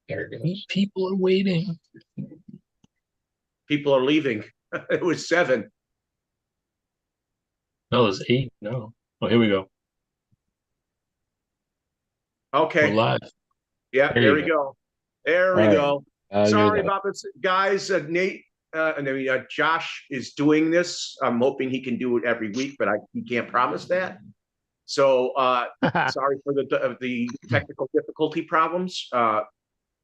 There it Eight goes. people are waiting. People are leaving. It was 7. No, there's 8. No. Oh, here we go. We're Okay. live. Yeah, There there you we go. go. There we All right. go. You're Sorry live. about this, guys. Nate, Josh is doing this. I'm hoping he can do it every week, but he can't promise that. So sorry for the technical difficulty problems.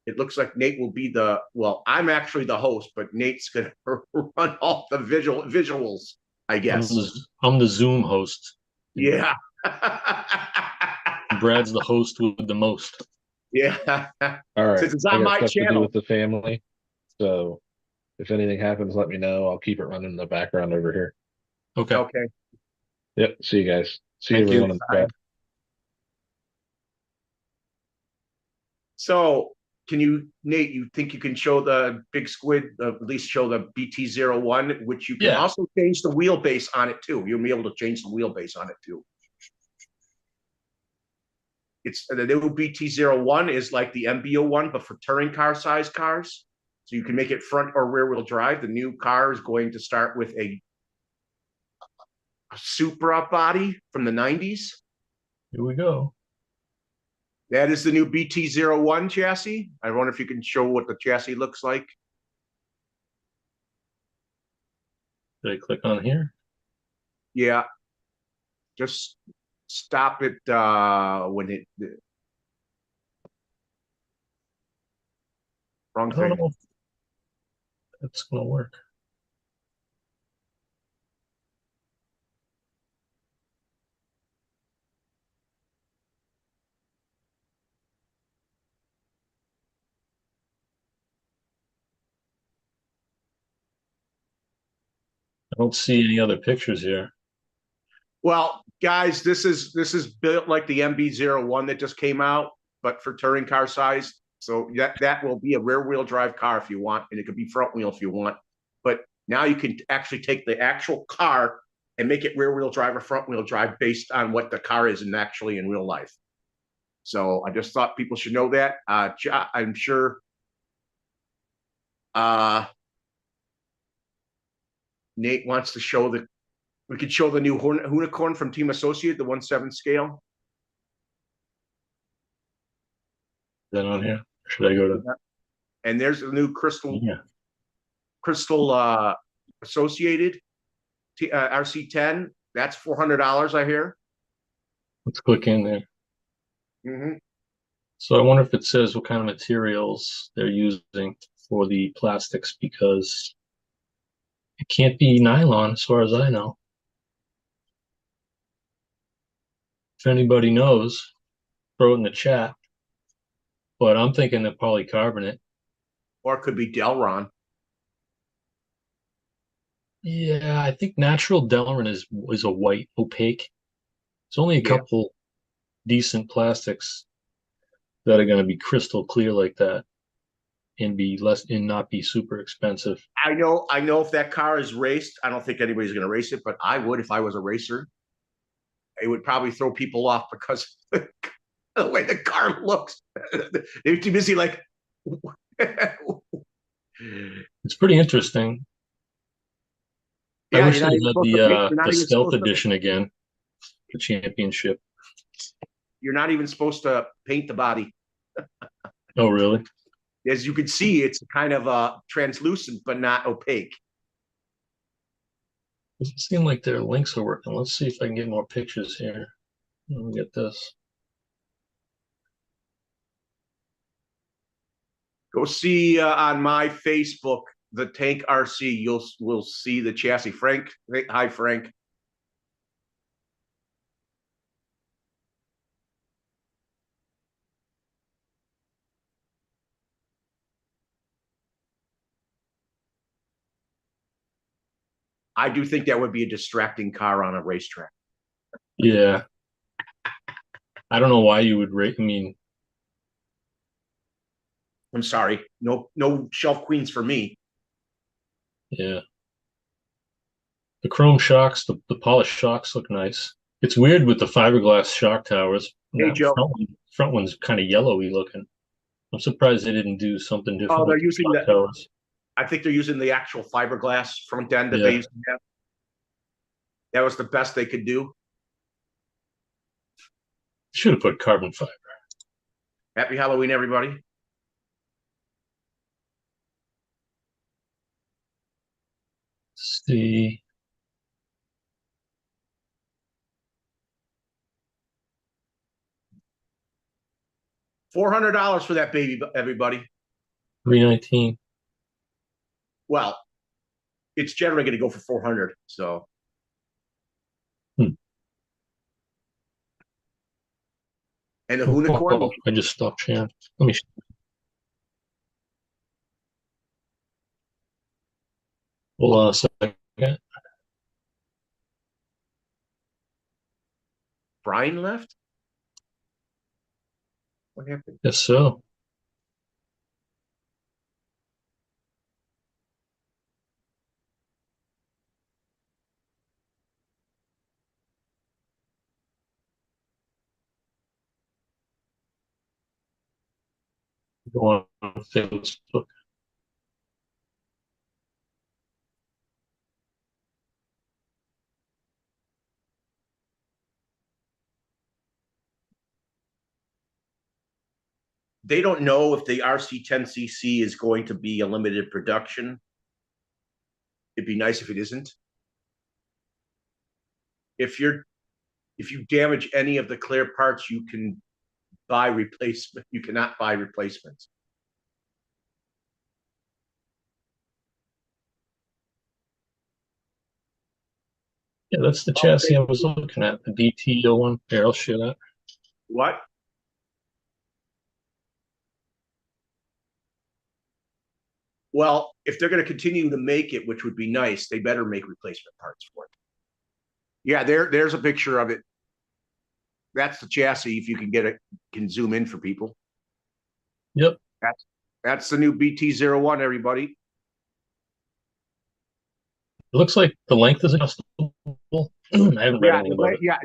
It looks like Nate will be I'm actually the host, but Nate's going to run all the visuals, I guess. I'm the Zoom host. Yeah. Brad's the host with the most. Yeah. All right. Since it's I on got my stuff to do channel. with the family. So if anything happens, let me know. I'll keep it running in the background over here. Okay. Okay. Yep. See you guys. See Thank you. everyone in the chat. So Nate, you think you can show the big squid, at least show the BT01, which you can also change the wheelbase on it too. You'll be able to change the wheelbase on it too. It's the new BT01 is like the MB01, but for touring car size cars. So you can make it front or rear wheel drive. The new car is going to start with a Supra body from the 90s. Here we go. That is the new BT01 chassis. I wonder if you can show what the chassis looks like. Did I click on here? Yeah. Just stop it when it wrong I don't thing. know if that's gonna work. I don't see any other pictures here. Well, guys, this is built like the MB01 that just came out, but for touring car size. So that will be a rear wheel drive car if you want, and it could be front wheel if you want. But now you can actually take the actual car and make it rear wheel drive or front wheel drive based on what the car is actually in real life. So I just thought people should know that. I'm sure Nate wants to show we could show the new unicorn from Team Associate, the 1/7 scale. Is that on here? Or should I go to? And there's the new Crystal Associated RC10. That's $400, I hear. Let's click in there. So I wonder if it says what kind of materials they're using for the plastics, because it can't be nylon as far as I know. If anybody knows, throw it in the chat. But I'm thinking of polycarbonate. Or it could be Delron. Yeah, I think natural Delrin is a white opaque. It's only a couple decent plastics that are going to be crystal clear like that and not be super expensive. I know if that car is raced, I don't think anybody's going to race it, but I would if I was a racer. It would probably throw people off because the way the car looks. They're too busy like. It's pretty interesting. Yeah, I wish they had the stealth edition again, the championship. You're not even supposed to paint the body. Oh, really? As you can see, it's kind of translucent, but not opaque. Doesn't seem like their links are working. Let's see if I can get more pictures here. Let me get this. Go see on my Facebook, the Tank RC. We'll see the chassis. Frank, hi Frank. I do think that would be a distracting car on a racetrack. Yeah. I don't know why you would rate. I mean, I'm sorry. No shelf queens for me. Yeah. The chrome shocks, the polished shocks look nice. It's weird with the fiberglass shock towers. Hey, Joe. Front one's kind of yellowy looking. I'm surprised they didn't do something Oh, different they're with the using shot towers. I think they're using the actual fiberglass front end that they Yeah, used to have. That was the best they could do. should have put carbon fiber. Happy Halloween, everybody. Let's see. $400 for that baby, everybody. 319. Well, it's generally going to go for 400. So, Hmm. and the unicorn, Oh, I just stopped sharing. Let me. Hold on a second. Brian left. What happened? Yes, so. Go on Facebook. They don't know if the RC10cc is going to be a limited production. It'd be nice if it isn't. If you damage any of the clear parts, you can buy replacement. You cannot buy replacements. Yeah, that's the chassis I was looking at. The DT01. Here, I'll share that. What? Well, if they're going to continue to make it, which would be nice, they better make replacement parts for it. Yeah, there's a picture of it. That's the chassis. If you can get it, can zoom in for people. Yep. That's the new BT01, everybody. It looks like the length is adjustable. I haven't read anything about it. Yeah,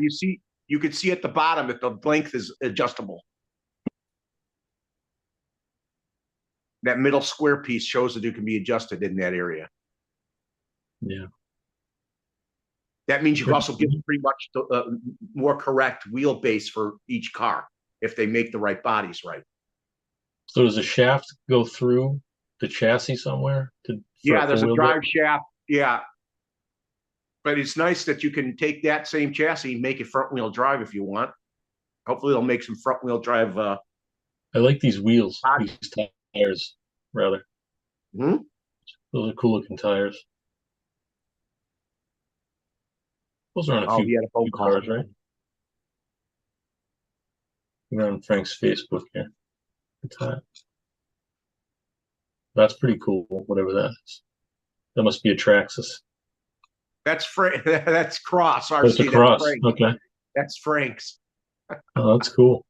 you can see at the bottom that the length is adjustable. That middle square piece shows that it can be adjusted in that area. Yeah. That means you can also get pretty much the more correct wheelbase for each car if they make the right bodies right. So does the shaft go through the chassis somewhere? Yeah, there's a drive shaft. Yeah. But it's nice that you can take that same chassis and make it front wheel drive if you want. Hopefully they'll make some front wheel drive. I like these wheels, these tires, rather. Hmm? Those are cool looking tires. Those are on a few, he had a phone few call. cars, right? We're on Frank's Facebook here. That's pretty cool, whatever that is. That must be a Traxxas. That's that's Cross RC. That's a Cross. Frank. Okay. That's Frank's. Oh, that's cool.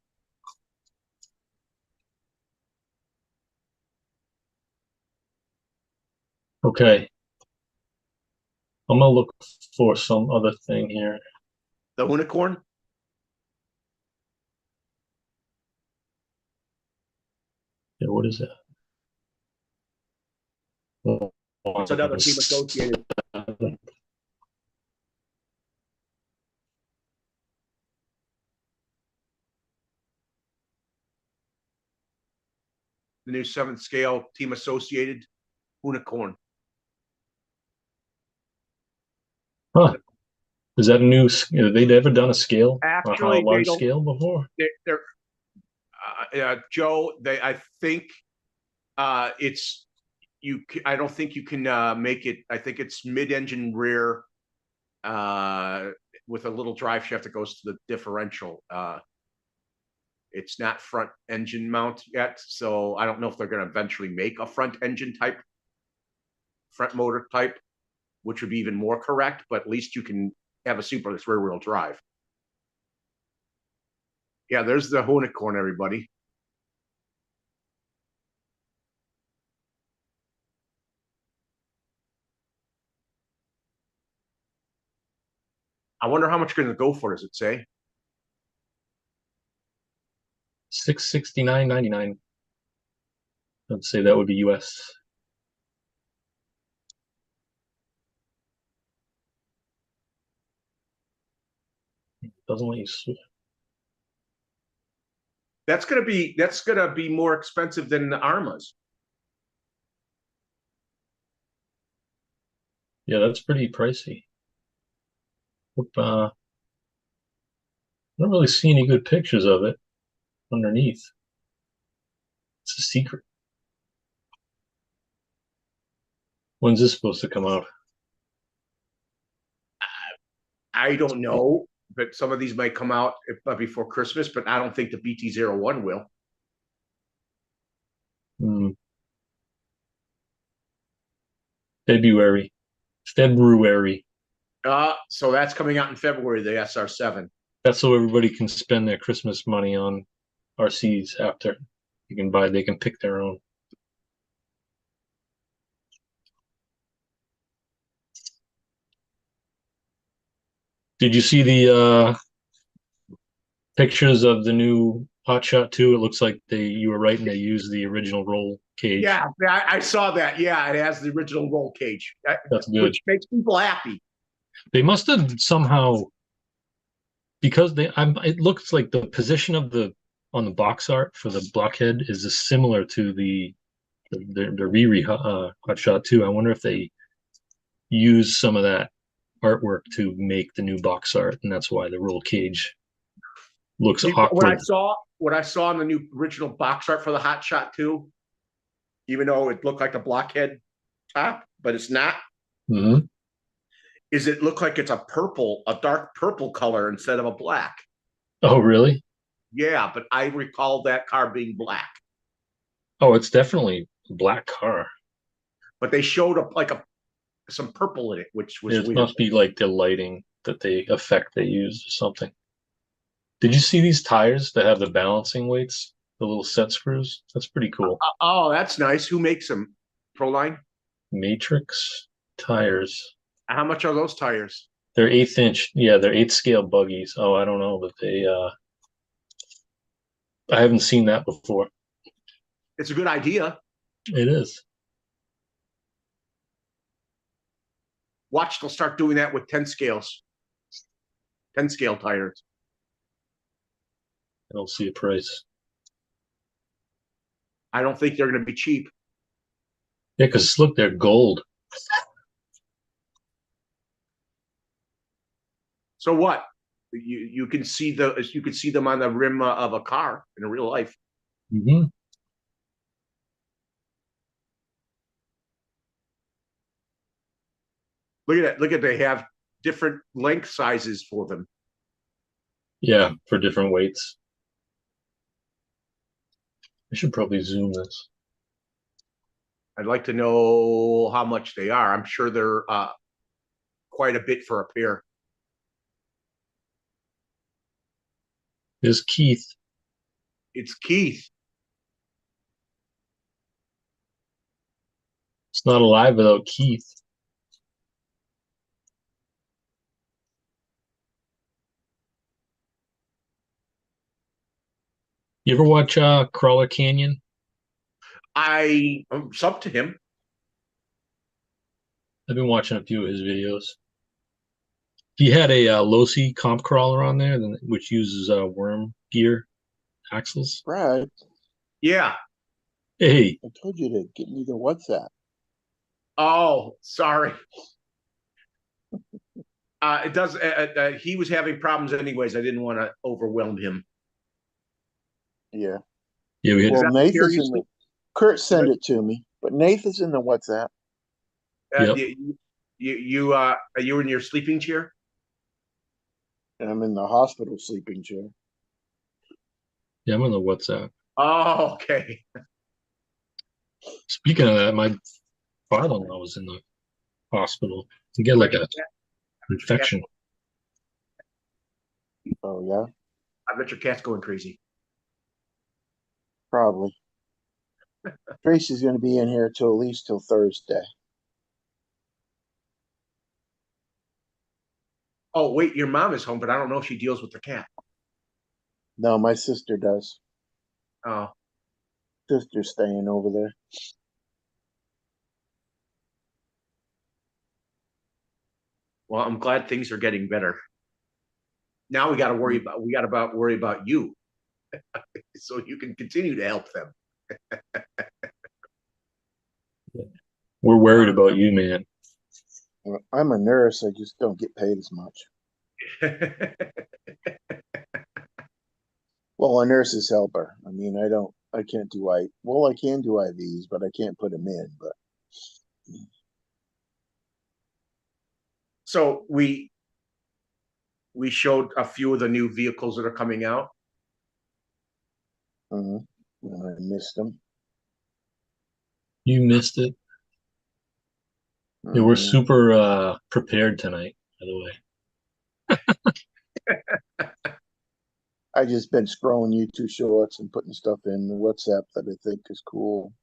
Okay. I'm gonna look for some other thing here. The unicorn? Yeah, what is that? It's another team associated. The new 7th scale team associated unicorn. Huh. Is that a new? Have they ever done a scale? Actually, a large scale before? They're Joe. I think it's you. I don't think you can make it. I think it's mid-engine rear with a little drive shaft that goes to the differential. It's not front engine mount yet, so I don't know if they're going to eventually make a front engine type, front motor type, which would be even more correct. But at least you can have a super that's rear wheel drive. Yeah, there's the unicorn, everybody. I wonder how much you're going to go for. Does it say? $669.99. I'd say that would be US. Doesn't let you switch. That's gonna be more expensive than the Armas. Yeah, that's pretty pricey. I don't really see any good pictures of it underneath. It's a secret. When's this supposed to come out? I don't know, but some of these might come out before Christmas, but I don't think the BT-01 will. Hmm. February. February. So that's coming out in February, the SR7. That's so everybody can spend their Christmas money on RCs after. They can pick their own. Did you see the pictures of the new Hotshot 2? It looks like you were right and they used the original roll cage. Yeah, I saw that. Yeah, it has the original roll cage, That's good. which makes people happy. They must have somehow, because it looks like the position of the on the box art for the blockhead is similar to the Riri Hotshot 2. I wonder if they use some of that artwork to make the new box art, and that's why the roll cage looks See, awkward. what I saw in the new original box art for the Hot Shot 2, even though it looked like a blockhead top, but it's not, Mm-hmm. is it looked like it's a dark purple color instead of a black. Oh, really? Yeah, but I recall that car being black. Oh, it's definitely a black car. But they showed some purple in it, which was It weird. must be like the lighting effect they used or something. Did you see these tires that have the balancing weights, the little set screws? That's pretty cool. Oh, that's nice. Who makes them? Proline? Matrix tires. How much are those tires? They're 1/8 inch. Yeah, they're 8 scale buggies. Oh, I don't know, but I haven't seen that before. It's a good idea. It is. Watch, they'll start doing that with 10 scales, 10 scale tires. I don't see a price. I don't think they're going to be cheap. Yeah, because look, they're gold. So what? You can see them on the rim of a car in real life. Mm-hmm. Look at they have different length sizes for them. Yeah, for different weights. I should probably zoom this. I'd like to know how much they are. I'm sure they're quite a bit for a pair. There's Keith. It's Keith. It's not alive without Keith. You ever watch Crawler Canyon? I'm sub to him. I've been watching a few of his videos. He had a Losi comp crawler on there, which uses worm gear axles. Brad, Yeah. Hey, I told you to get me the WhatsApp. Oh, sorry. It does. He was having problems anyways. I didn't want to overwhelm him. Yeah. yeah, we had. Well, that Nathan's in seriously? the. Kurt sent it to me, but Nathan's in the WhatsApp. Yep. Are you in your sleeping chair? And I'm in the hospital sleeping chair. Yeah, I'm on the WhatsApp. Oh, okay. Speaking of that, my father-in-law was in the hospital. He got like a infection. Oh yeah, I bet your cat's going crazy. probably. Tracy's going to be in here till at least till Thursday. Oh, wait, your mom is home, but I don't know if she deals with the cat. No, my sister does. Oh, sister staying over there. Well, I'm glad things are getting better. Now we got to worry about you, so you can continue to help them. We're worried about you, man. Well, I'm a nurse. I just don't get paid as much. Well, a nurse's helper. I mean, I can't do I can do IVs, but I can't put them in. But So we showed a few of the new vehicles that are coming out. uh, I missed them. You missed it. Yeah, we're super prepared tonight, by the way. I just been scrolling YouTube shorts and putting stuff in the WhatsApp that I think is cool.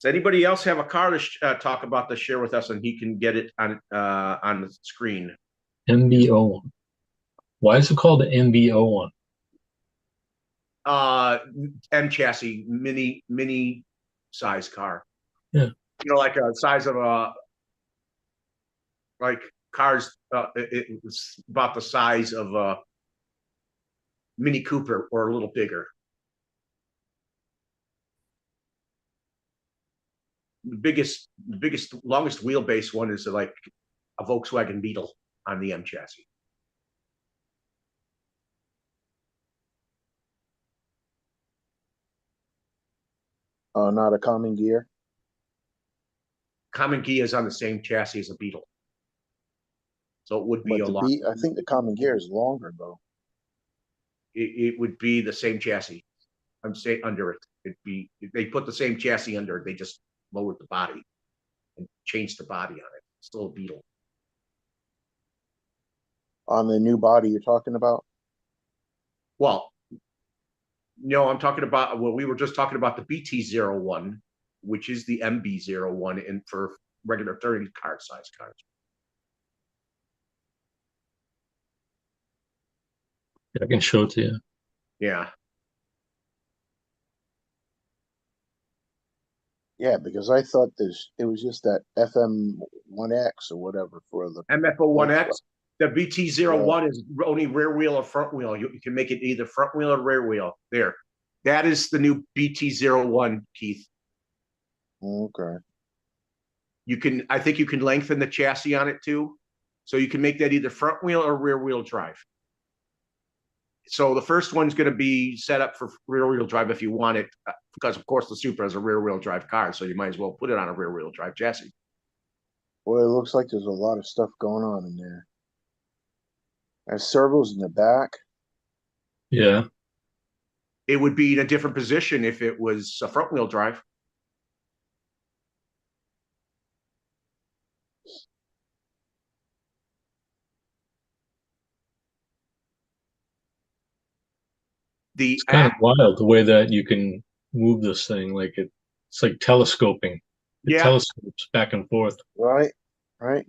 Does anybody else have a car to talk about to share with us, and he can get it on the screen? MB01. Why is it called the MB01? M chassis, mini size car. Yeah. You know, like a size of like cars. It was about the size of a Mini Cooper or a little bigger. The biggest, longest wheelbase one is like a Volkswagen Beetle on the M chassis. Not a common gear. Common Ghia is on the same chassis as a Beetle, so it would be But a lot. I think the common gear is longer though. It would be the same chassis. I'm saying under it. It'd be if they put the same chassis under it. They just lowered the body and changed the body on it. It's still a Beetle. On the new body you're talking about? Well, no, I'm talking about. Well, we were just talking about the BT01, which is the MB01, and for regular 30 car size cars. I can show it to you. Yeah. Yeah, because I thought it was just that FM1X or whatever for the MFO1X. The BT01 is only rear wheel or front wheel. You can make it either front wheel or rear wheel. There. That is the new BT01, Keith. Okay. I think you can lengthen the chassis on it too. So you can make that either front wheel or rear wheel drive. So the first one's going to be set up for rear wheel drive if you want it, because of course the Supra is a rear wheel drive car, so you might as well put it on a rear wheel drive chassis. Well, it looks like there's a lot of stuff going on in there. There's servos in the back. Yeah. It would be in a different position if it was a front wheel drive. It's kind of wild the way that you can move this thing. Like it's like telescoping. It telescopes back and forth. Right.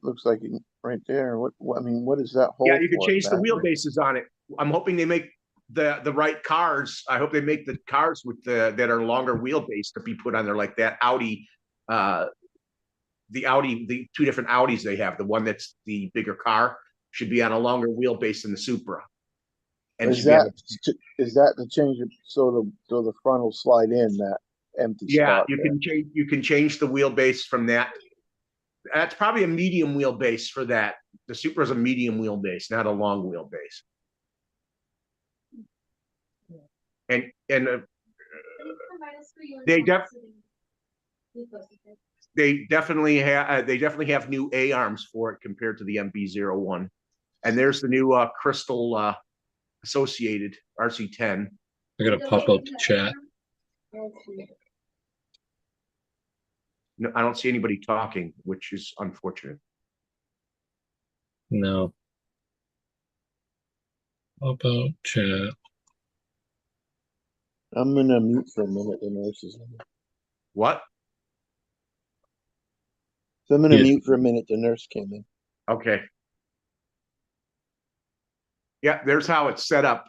Looks like it right there. I mean, what is that hole? Yeah, you can change the wheelbases on it. I'm hoping they make the right cars. I hope they make the cars with that are longer wheelbase to be put on there, like that Audi, the two different Audis they have. The one that's the bigger car should be on a longer wheelbase than the Supra. And is that to change it so the front will slide in that empty spot? Yeah, you can change the wheelbase from that. That's probably a medium wheelbase for that. The Supra is a medium wheelbase, not a long wheelbase. And they definitely have new A arms for it compared to the MB01. And there's the new Crystal Associated RC10. I gotta pop out the chat. No, I don't see anybody talking, which is unfortunate. No. Pop out chat. I'm gonna mute for a minute. The nurses. What? So I'm gonna mute for a minute. The nurse came in. Okay. Yeah, there's how it's set up.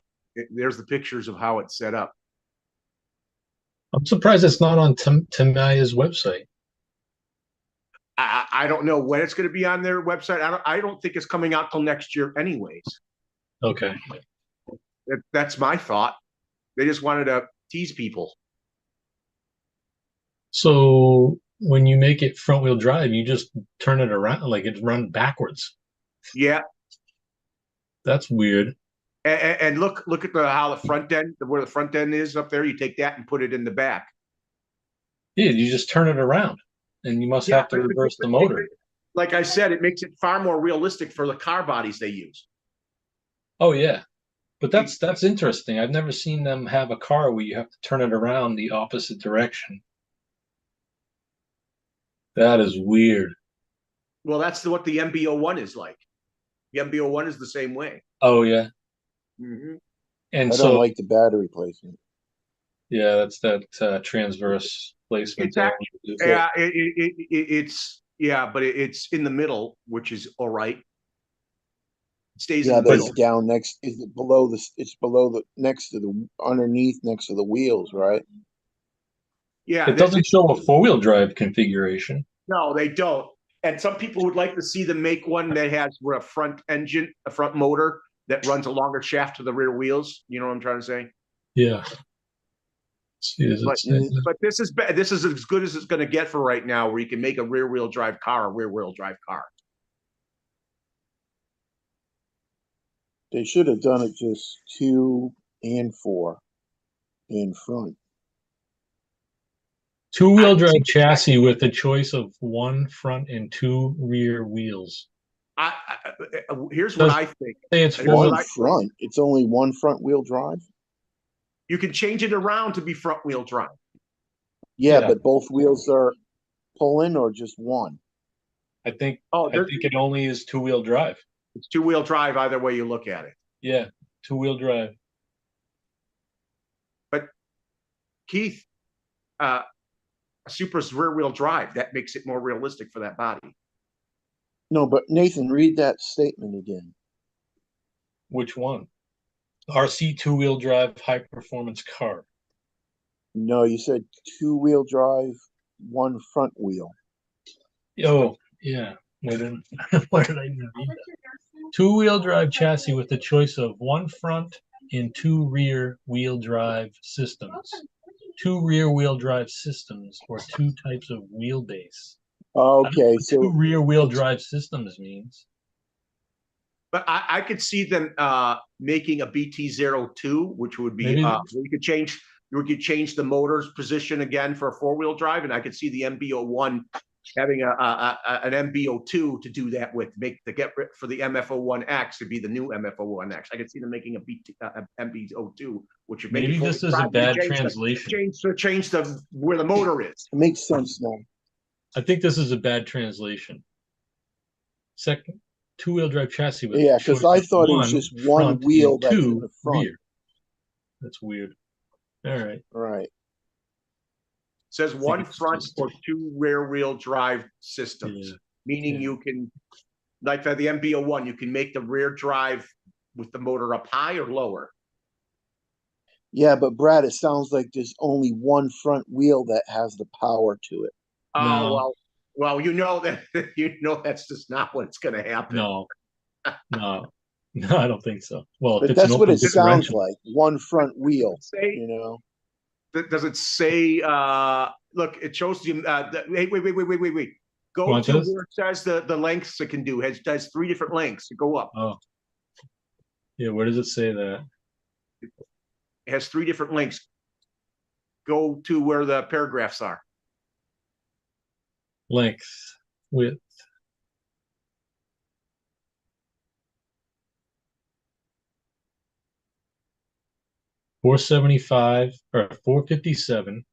There's the pictures of how it's set up. I'm surprised it's not on Tamiya's website. I don't know when it's going to be on their website. I don't think it's coming out till next year, anyways. Okay. That's my thought. They just wanted to tease people. So when you make it front wheel drive, you just turn it around, like it's run backwards. Yeah, That's weird. and look at how the front end, where the front end is up there. You take that and put it in the back. Yeah, you just turn it around, and you must Yeah, have to reverse the motor. like I said, it makes it far more realistic for the car bodies they use. Oh yeah, but that's interesting. I've never seen them have a car where you have to turn it around the opposite direction. That is weird. Well, that's what the MB-01 is like. The MB-01 is the same way. Oh yeah, Mm-hmm. and I don't so like the battery placement. yeah, that's that transverse placement It's there. actually, yeah, it's but it's in the middle, which is all right. It stays in Yeah, the but middle. it's down next. Is it below the? It's below the next to the underneath next to the wheels, right? Yeah, It doesn't show a four-wheel drive configuration. no, they don't. And some people would like to see them make one that has a front engine, a front motor that runs a longer shaft to the rear wheels. You know what I'm trying to say? Yeah. See, does it say that? But this is as good as it's going to get for right now, where you can make a rear wheel drive car a rear wheel drive car. They should have done it just 2 and 4 in front. Two-wheel drive chassis with a choice of one front and two rear wheels. Here's what I think. Say it's One front. It's only one front wheel drive. You can change it around to be front wheel drive. Yeah, but both wheels are pulling or just one. I think it only is two-wheel drive. It's two-wheel drive either way you look at it. Yeah, two-wheel drive. But Keith, a Supra's rear-wheel drive, that makes it more realistic for that body. No, but Nathan, read that statement again. Which one? RC two-wheel drive high-performance car. No, you said two-wheel drive, one front wheel. Oh, yeah. Why did I even read that? Two-wheel drive chassis with the choice of one front and two rear wheel drive systems, two rear wheel drive systems, or two types of wheelbase. Okay, so two rear wheel drive systems means. But I could see them making a BT02, which would be you could change the motor's position again for a four-wheel drive, and I could see the MB-01 having an MB-02 to do that with, for the MF-01X to be the new MF-01X. I could see them making a MB-02, which would maybe this is a bad translation. Change where the motor is. It makes sense now. I think this is a bad translation. Second, two-wheel drive chassis with because I thought it was just one wheel that's in the front. Rear. That's weird. All right. Right. It says one front or two rear wheel drive systems, meaning you can, like for the MB-01, you can make the rear drive with the motor up high or lower. Yeah, but Brad, it sounds like there's only one front wheel that has the power to it. Oh, well, you know that's just not what's going to happen. No, I don't think so. Well, but that's what it sounds like. One front wheel. Does it say? Look, it shows you. Wait. Go to where it says the lengths it can do. It has three different lengths to go up. Oh, yeah. Where does it say that? It has three different lengths. Go to where the paragraphs are. Length, width. $475 or $457.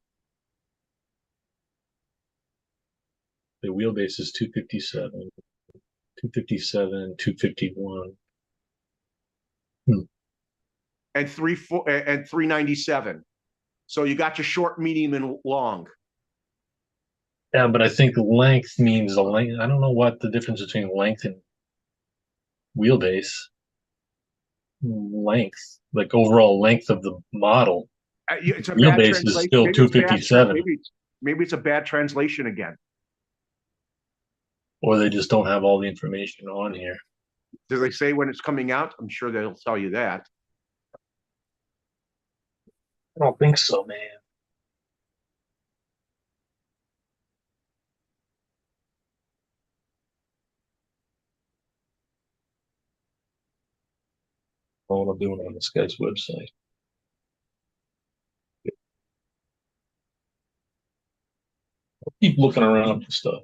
The wheelbase is 257, 251. And 397. So you got your short, medium, and long. Yeah, but I think length means the length. I don't know what the difference between length and wheelbase. length, like overall length of the model. It's a bad Wheelbase is translation. still Maybe it's bad. 257, Maybe it's a bad translation again. or they just don't have all the information on here. Do they say when it's coming out? I'm sure they'll tell you that. I don't think so, man. What I'm doing on this guy's website. Keep looking around for stuff.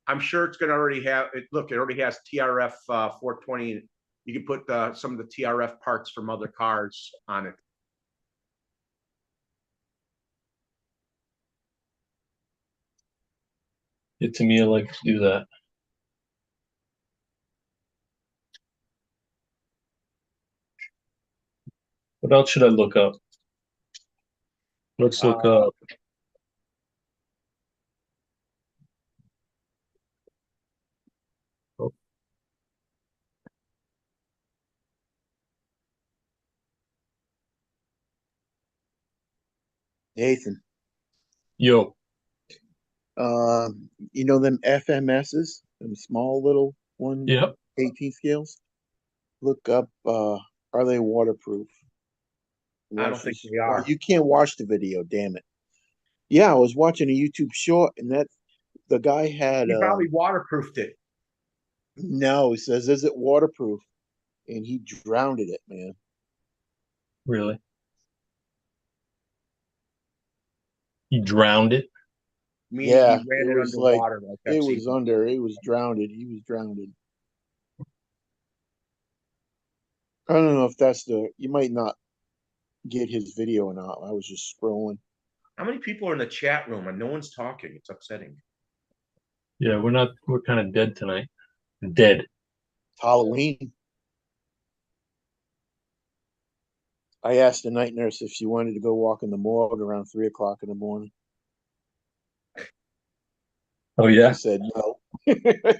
I'm sure it's going to already have it. Look, it already has TRF 420. You can put some of the TRF parts from other cars on it. To me, I like to do that. What else should I look up? Let's look up. Oh, Nathan, yo, uh, you know them FMSs, them small little yep. 1/18 scales? Look up, are they waterproof? I Watch don't think this. they Well, are. you can't watch the video, damn it. Yeah, I was watching a YouTube short, and that the guy had He probably waterproofed it. no, he says, is it waterproof? And he drowned it, man. Really? He drowned it. Meaning he Yeah, ran it it was like underwater like I've seen. it was drowned. He was drowned. I don't know if that's you might not get his video or not. I was just scrolling. How many people are in the chat room and no one's talking? It's upsetting. Yeah, we're kind of dead tonight. Dead. Halloween. I asked the night nurse if she wanted to go walk in the morgue around 3 o'clock in the morning. Oh She yeah. said no.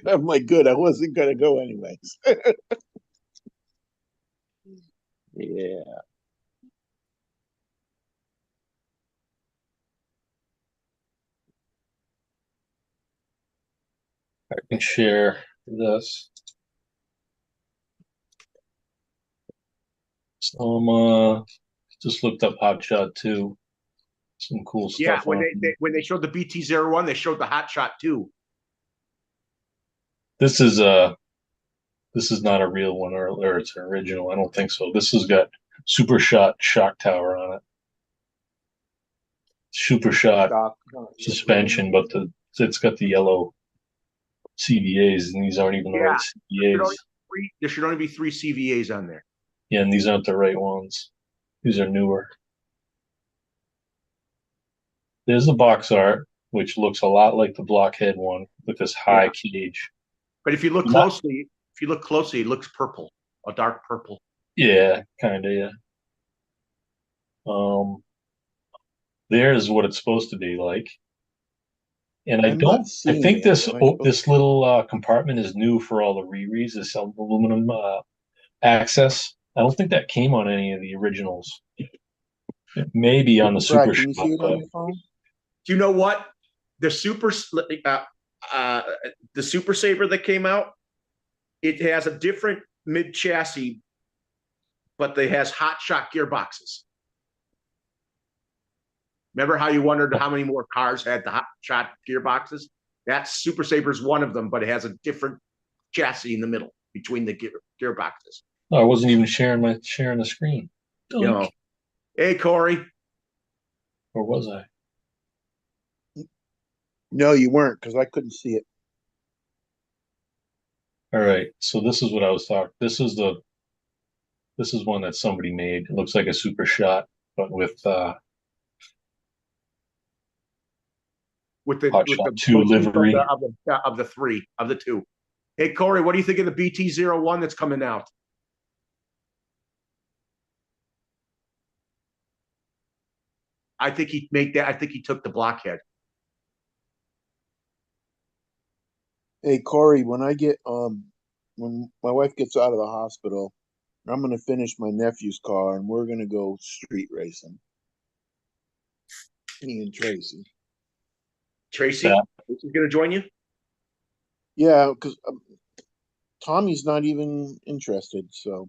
I'm like, good. I wasn't gonna go anyways. Yeah. I can share this. Some just looked up Hot Shot 2. Some cool Yeah, stuff when on when they showed the BT-01, they showed the Hot Shot too. this is not a real one, or it's an original. I don't think so. This has got Super Shot shock tower on it. Super Shot Stock. suspension, but it's got the yellow CVAs, and these aren't even the right Yeah, CVAs. there should only be 3 CVAs on there. Yeah, and these aren't the right ones. These are newer. There's the box art, which looks a lot like the blockhead one with this high Yeah, cage. but if you look closely, it looks purple, a dark purple. Yeah, kind of. Yeah. Um, there's what it's supposed to be like. And I I'm not don't. I seeing think it. this Am I supposed this little compartment is new for all the rereads. This aluminum access. I don't think that came on any of the originals. It may be on the Brad, Super can you Shop, see it on but your phone? Do you know what the uh, the Super Saver that came out? It has a different mid chassis, but it has hot shot gearboxes. Remember how you wondered how many more cars had the hot shot gearboxes? That Super Saver is one of them, but it has a different chassis in the middle between the gearboxes. I wasn't even sharing the screen. You Doink. know, hey Corey, Or was I? No, you weren't because I couldn't see it. All right. So this is what I was talking. This is one that somebody made. It looks like a Super Shot, but with with Hot the Shot 2 most cheap livery. of the three of the two. Hey Corey, what do you think of the BT-01 that's coming out? I think he made that. I think he took the blockhead. Hey Corey, when I get when my wife gets out of the hospital, I'm gonna finish my nephew's car and we're gonna go street racing. Me and Tracy. Tracy, Yeah. Tracy's gonna join you. Yeah, because Tommy's not even interested. So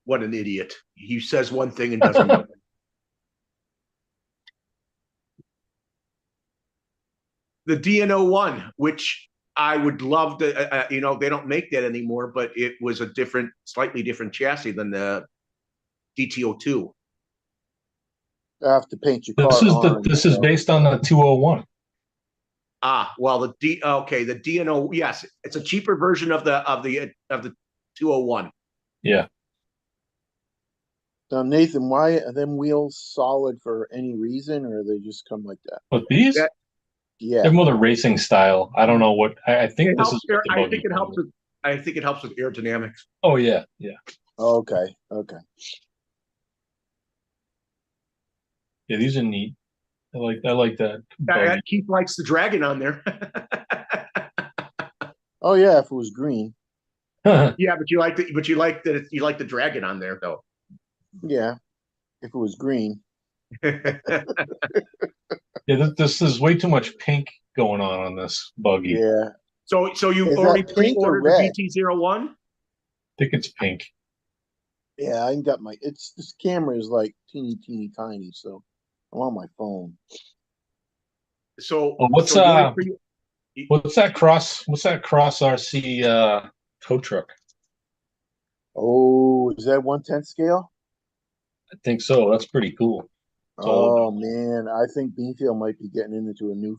What an idiot! He says one thing and does another. The DNO one, which I would love to. They don't make that anymore, but it was a different, slightly different chassis than the DTO2. I have to paint your This car is orange. this is So based on the 201. Well, the DNO, yes, it's a cheaper version of the 201. Yeah. Nathan, why are them wheels solid for any reason, or they just come like that? But these, That Yeah. they're more the racing style. I don't know what I think it this helps. is what the I think buggy it comes helps with. with. I think it helps with aerodynamics. Oh yeah, yeah. Okay. Okay. Yeah, these are neat. I like that buggy. Keith likes the Dragon on there. Oh yeah, if it was green. Yeah, but you like the but you like that you like the Dragon on there though. Yeah, if it was green. Yeah, this is way too much pink going on this buggy. Yeah. So you Is already that pink or pre-ordered the red? BT01? I think it's pink. Yeah, I ain't got my. It's this camera is like teeny tiny, so I'm on my phone. So Oh, so you already pre what's that cross? What's that cross RC tow truck? Oh, is that 1/10 scale? I think so. That's pretty cool. It's all Oh man, I think Beanfield might be getting into a new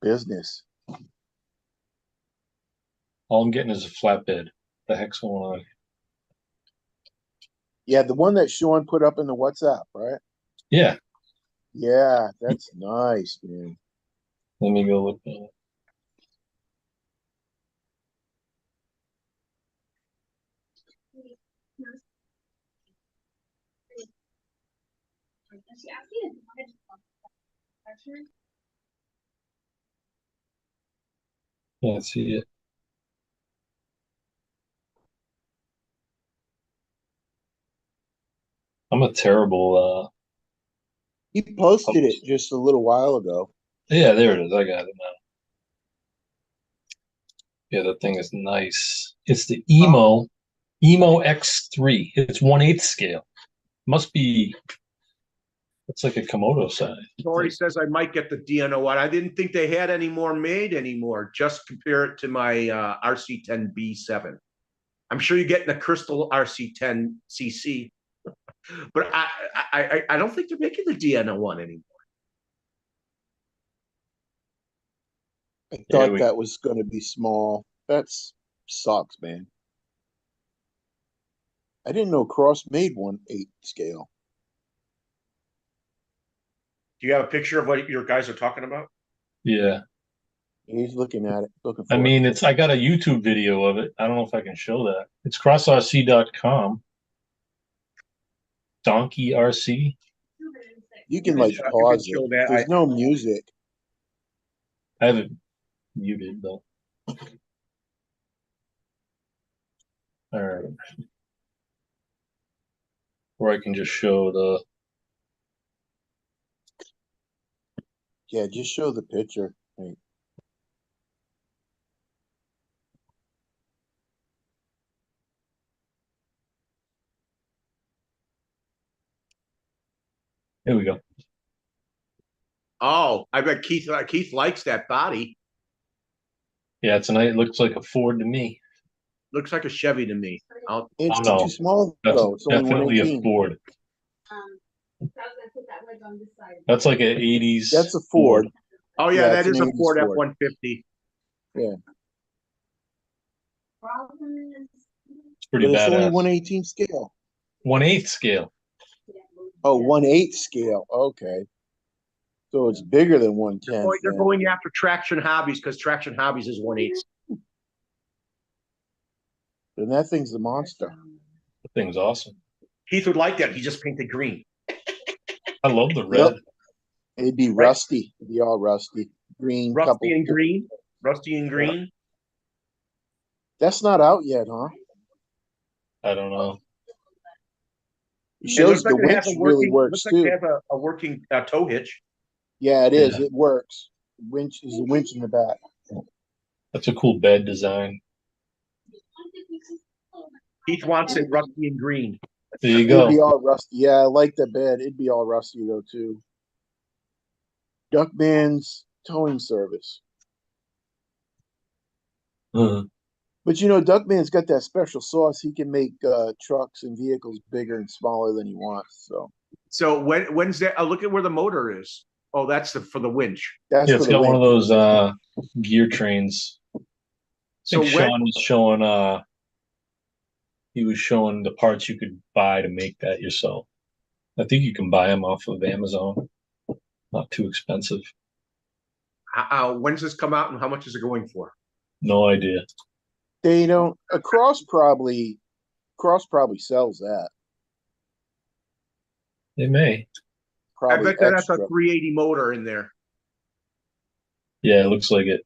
business. I'm getting is a flatbed. The heck's going on? Yeah, the one that Sean put up in the WhatsApp, right? Yeah. Yeah, that's nice, man. Let me go look at it. Can't see it. I'm a terrible He posted it just a little while ago. yeah, there it is. I got it now. Yeah, that thing is nice. It's the Emo X3. It's 1/8 scale. Must be it's like a Komodo size. Tori says I might get the DNO1. I didn't think they had any more made anymore. Just compare it to my RC10B7. I'm sure you're getting a Crystal RC10CC, but I don't think they're making the DNO1 anymore. I Yeah, thought that was going to be small. That's sucks, man. I didn't know Cross made 1/8 scale. Do you have a picture of what your guys are talking about? yeah. He's looking at it, looking for I it. mean, I got a YouTube video of it. I don't know if I can show that. It's crossrc.com. Donkey RC. You can like You can pause it. show If that. there's no music. I have it muted though. All right. Or I can just show the Yeah, just show the picture. Right. here we go. Oh, I bet Keith likes that body. Yeah, it's nice. It looks like a Ford to me. Looks like a Chevy to me. It's Oh no, too small that's though. It's only definitely a 118. Ford. That's like an 80s That's a Ford. Oh yeah, Yeah, that it's is an a 80s Ford Ford. F-150. It's pretty But it's only badass. 118 scale. 1/8 scale. Oh, 1/8 scale. Okay. So it's bigger than 1/10. They're going after Traction Hobbies because Traction Hobbies is 1/8. And that thing's a monster. The thing's awesome. Keith would like that. He just painted green. I love the red. Yep. It'd be rusty. It'd be all rusty. Green, Rusty couple. and green. Rusty and green. That's not out yet, huh? I don't know. It It looks shows like the it has winch a really working. works Looks like it too. has a working tow hitch. Yeah, it is. Yeah. It works. Winch is a winch in the back. That's a cool bed design. Keith wants it rusty and green. There you It'd be go. all rusty. Yeah, I like the bed. It'd be all rusty though too. Duckman's towing service. Uh, But you know, Duckman's got that special sauce. He can make trucks and vehicles bigger and smaller than he wants. So So when's that? Look at where the motor is. Oh, that's for the winch. that's yeah, for it's the got one of winch. those gear trains. I So think when Sean was showing he was showing the parts you could buy to make that yourself. I think you can buy them off of Amazon. Not too expensive. when's this come out and how much is it going for? No idea. They don't. Cross probably sells that. They may. I Probably bet that's a extra. 380 motor in there. Yeah, it looks like it.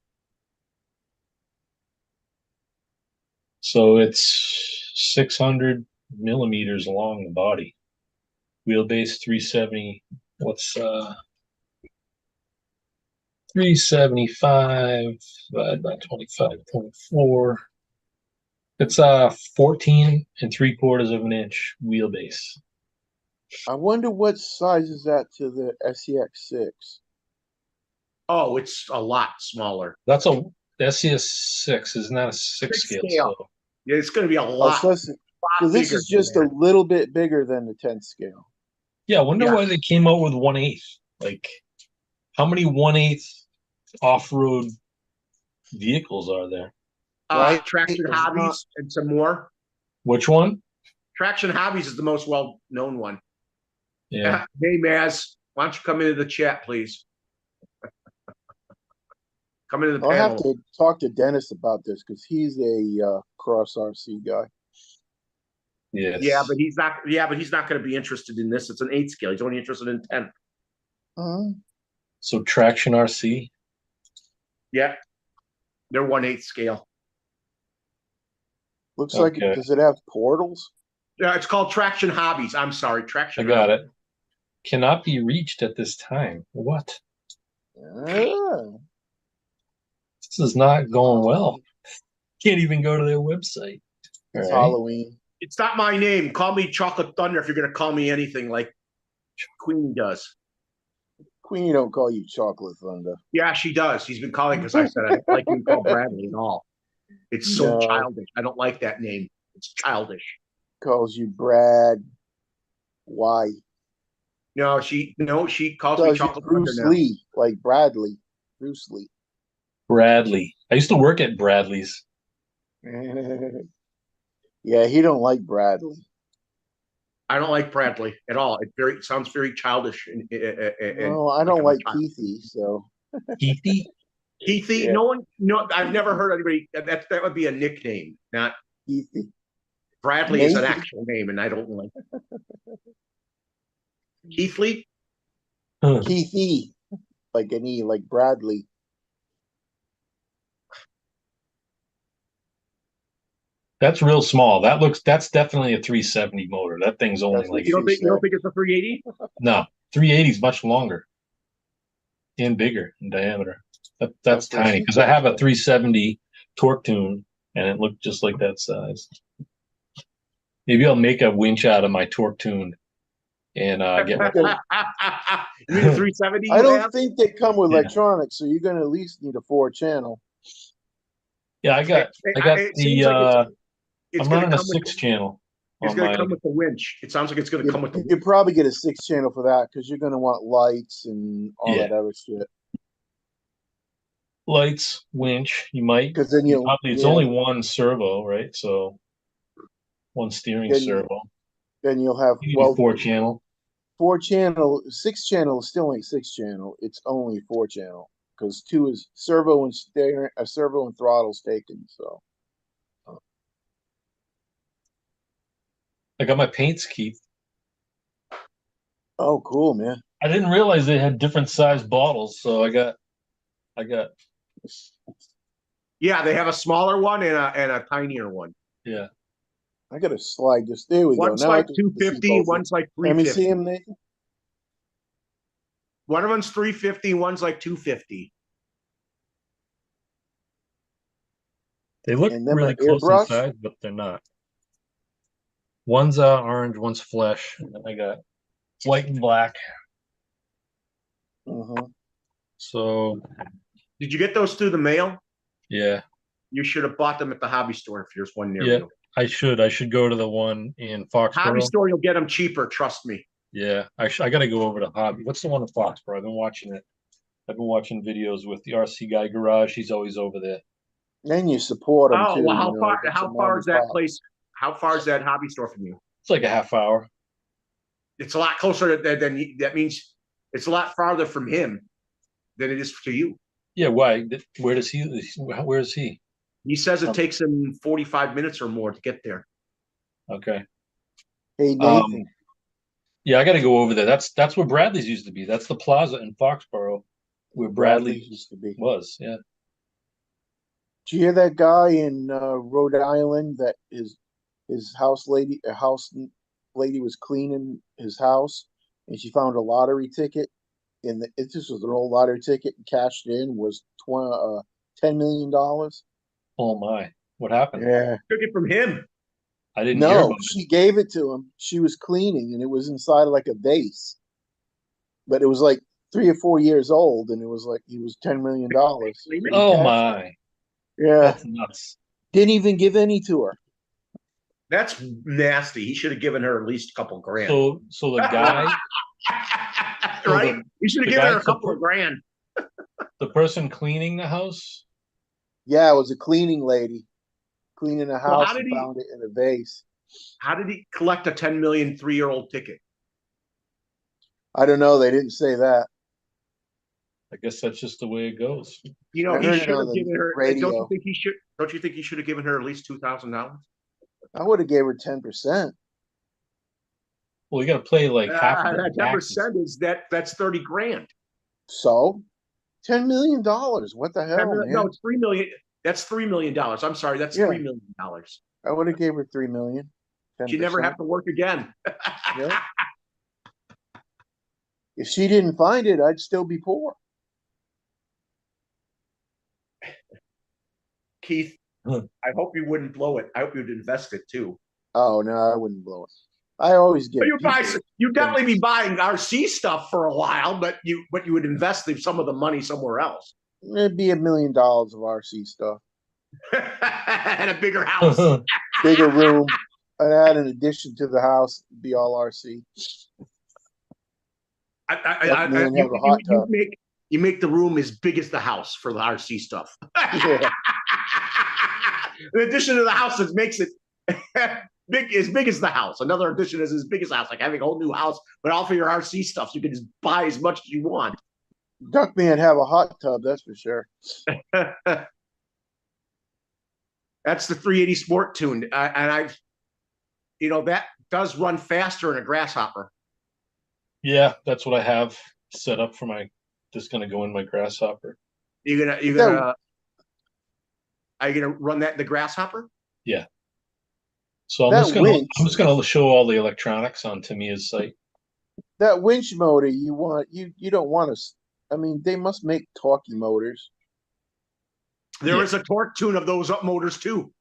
So it's 600 millimeters along the body. Wheelbase 370. What's 375 divided by 25.4? It's 14 and 3/4 of an inch wheelbase. I wonder what size is that to the SEX6. Oh, it's a lot smaller. That's a SES6 is not a six scale. So Yeah, it's going to be a Oh, lot, so this bigger is than just a that. little bit bigger than the 10th scale. yeah, I wonder Yeah. why they came out with 1/8. Like, how many 1/8 off-road vehicles are there? Right? Traction It's Hobbies not- and some more. Which one? Traction Hobbies is the most well-known one. Yeah. Hey, Maz, why don't you come into the chat, please? Come into the I'll have panel. to talk to Dennis about this because he's a cross RC guy. Yes. Yeah, but he's not. Yeah, but he's not going to be interested in this. It's an 8 scale. He's only interested in 10. So Traction RC. Yeah, they're 1/8 scale. Looks like Okay. does it have portals? Yeah, it's called Traction Hobbies. I'm sorry, I Traction. got Hobbies. it. Cannot be reached at this time. What? Ah, This is not going well. Can't even go to their website. it's All right. Halloween. It's not my name. Call me Chocolate Thunder if you're going to call me anything like Queen does. Queenie don't call you Chocolate Thunder. Yeah, she does. She's been calling because I said I don't like you call Bradley at all. It's so No. childish. I don't like that name. It's childish. Calls you Brad. Why? No, she calls me Calls you Chocolate Bruce Thunder now. Lee, like Bradley. Bruce Lee. Bradley. I used to work at Bradley's. Yeah, he don't like Bradley. I don't like Bradley at all. It sounds very childish. And No, I don't like Keithy, so Keithy? Keithy. Yeah. No, I've never heard anybody. That would be a nickname, not Keithy. Bradley is an Nathan. actual name, and I don't like Keithley. Huh. Keithy. Like an E, like Bradley. That's real small. That's definitely a 370 motor. That thing's only That's what like You don't she think you don't said. think it's a 380? no, 380 is much longer and bigger in diameter. That's That's what tiny she because I have a said. 370 torque tune and it looked just like that size. Maybe I'll make a winch out of my torque tune and get You mean the 370? I don't have? think they come with Yeah. electronics, so you're gonna at least need a 4-channel. yeah. I got It seems like it's I'm going running to a come with 6-channel. it's going to come with the winch. It sounds like it's going to come with the You probably get a 6-channel for that because you're gonna want lights and all Yeah. that other shit. lights, winch. You might Because then you'll probably it's only one servo, right? So one steering Then- servo. then you'll have You can do 4-channel. 4-channel, 6-channel still ain't 6-channel. It's only 4-channel because 2 is servo and steering, a servo and throttle's taken. So I got my paints, Keith. oh, cool, man. I didn't realize they had different size bottles, so I got Yeah, they have a smaller one and a tinier one. Yeah. I gotta slide this. There we go. One's Now I like can see 250, both of them. one's like Let me see 350. him, Nathan. One of them's 350, one's like 250. They look And then my really close airbrush. inside, but they're not. One's orange, one's flesh, and then I got white and black. Uh-huh. So Did you get those through the mail? yeah, You should have bought them at the hobby store if there's one near yeah. you. I should go to the one in Hobby Foxborough. store, you'll get them cheaper. Trust me. Yeah, I got to go over to Hobby. What's the one in Foxborough? I've been watching it. I've been watching videos with the RC guy garage. He's always over there. Then you support them Oh, too. well, You know, it's a how mom far and is that pop. place? How far is that hobby store from you? It's like a half hour. It's a lot closer than that means it's a lot farther from him than it is to you. Yeah, why? Where does he? Where is he? He says it takes him 45 minutes or more to get there. Okay. Hey Nathan, Yeah, I got to go over there. That's where Bradley's used to be. That's the plaza in Foxborough where Bradley used to be. was. Yeah. Did you hear that guy in Rhode Island that his house lady was cleaning his house and she found a lottery ticket and this was an old lottery ticket and cashed it in was $10 million. Oh my, what happened? Yeah. Took it from him. I didn't hear No, about it. she gave it to him. She was cleaning and it was inside of like a vase. But it was like 3 or 4 years old and it was like he was $10 million. Oh my, Yeah. that's nuts. Didn't even give any to her. That's nasty. He should have given her at least a couple grand. So the guy, right? He should have given her a couple of grand. the person cleaning the house. Yeah, it was a cleaning lady cleaning a Well, house and found it in a vase. How did he collect a 10 million 3-year-old ticket? I don't know. They didn't say that. I guess that's just the way it goes. You know, I he heard it should on have the given her. radio. Don't you think he should have given her at least $2,000? I would have gave her 10%. Well, you got to play like half of the 10% is that's 30 grand. So, $10 million. What the hell, man? No, it's 3 million. That's $3 million. I'm sorry, that's Yeah. $3 million. I would have gave her 3 million. 10%. She never have to work again. Yeah. If she didn't find it, I'd still be poor. Keith, I hope you wouldn't blow it. I hope you'd invest it too. Oh no, I wouldn't blow it. I always give. You'd definitely be buying RC stuff for a while, but you would invest some of the money somewhere else. It'd be $1 million of RC stuff. And a bigger house. Bigger room. I'd add an addition to the house. It'd be all RC. You make the room as big as the house for the RC stuff. Yeah. In addition to the house, it makes it big as the house. Another addition is as big as the house, like having a whole new house, but all for your RC stuff, so you can just buy as much as you want. Duckman'd have a hot tub, that's for sure. That's the 380 Sport Tune, and that does run faster in a grasshopper. Yeah, that's what I have set up for my. Just gonna go in my grasshopper. Are you gonna run that in the grasshopper? Yeah. So I'm just gonna show all the electronics on Tamiya's site. That winch motor you don't want to. I mean, they must make talkie motors. There is a torque tune of those up motors too.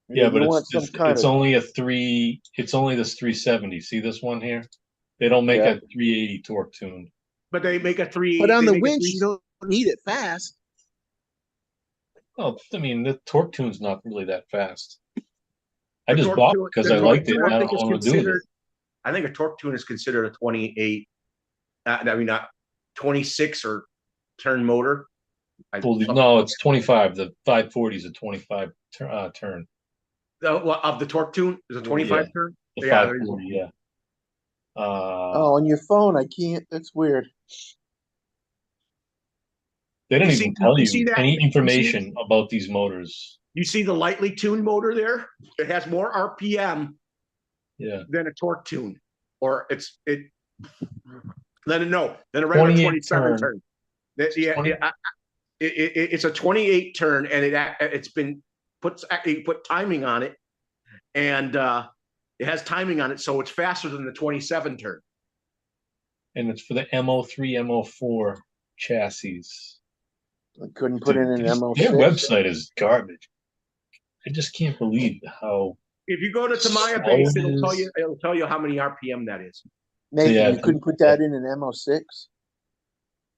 Yeah, but it's only a 3. It's only this 370. See this one here? They don't make a 380 torque tune. But they make a 3. But on the winch, you don't need it fast. Oh, I mean, the torque tune's not really that fast. I just bought it because I liked it. And I don't want to do it. I think a torque tune is considered a 28. Not 26 or turn motor. No, it's 25. The 540 is a 25 turn. Of the torque tune is a 25 turn. The 540, yeah. On your phone, I can't. That's weird. They don't even tell you any information about these motors. You see the lightly tuned motor there? It has more RPM than a torque tune. Or then a regular 27 turn. It's a 28 turn, and it's been put timing on it, and it has timing on it, so it's faster than the 27 turn. And it's for the MO3, MO4 chassis. I couldn't put in an MO6. Their website is garbage. I just can't believe how. If you go to Tamiya Base, it'll tell you how many RPM that is. Nathan, you couldn't put that in an MO6?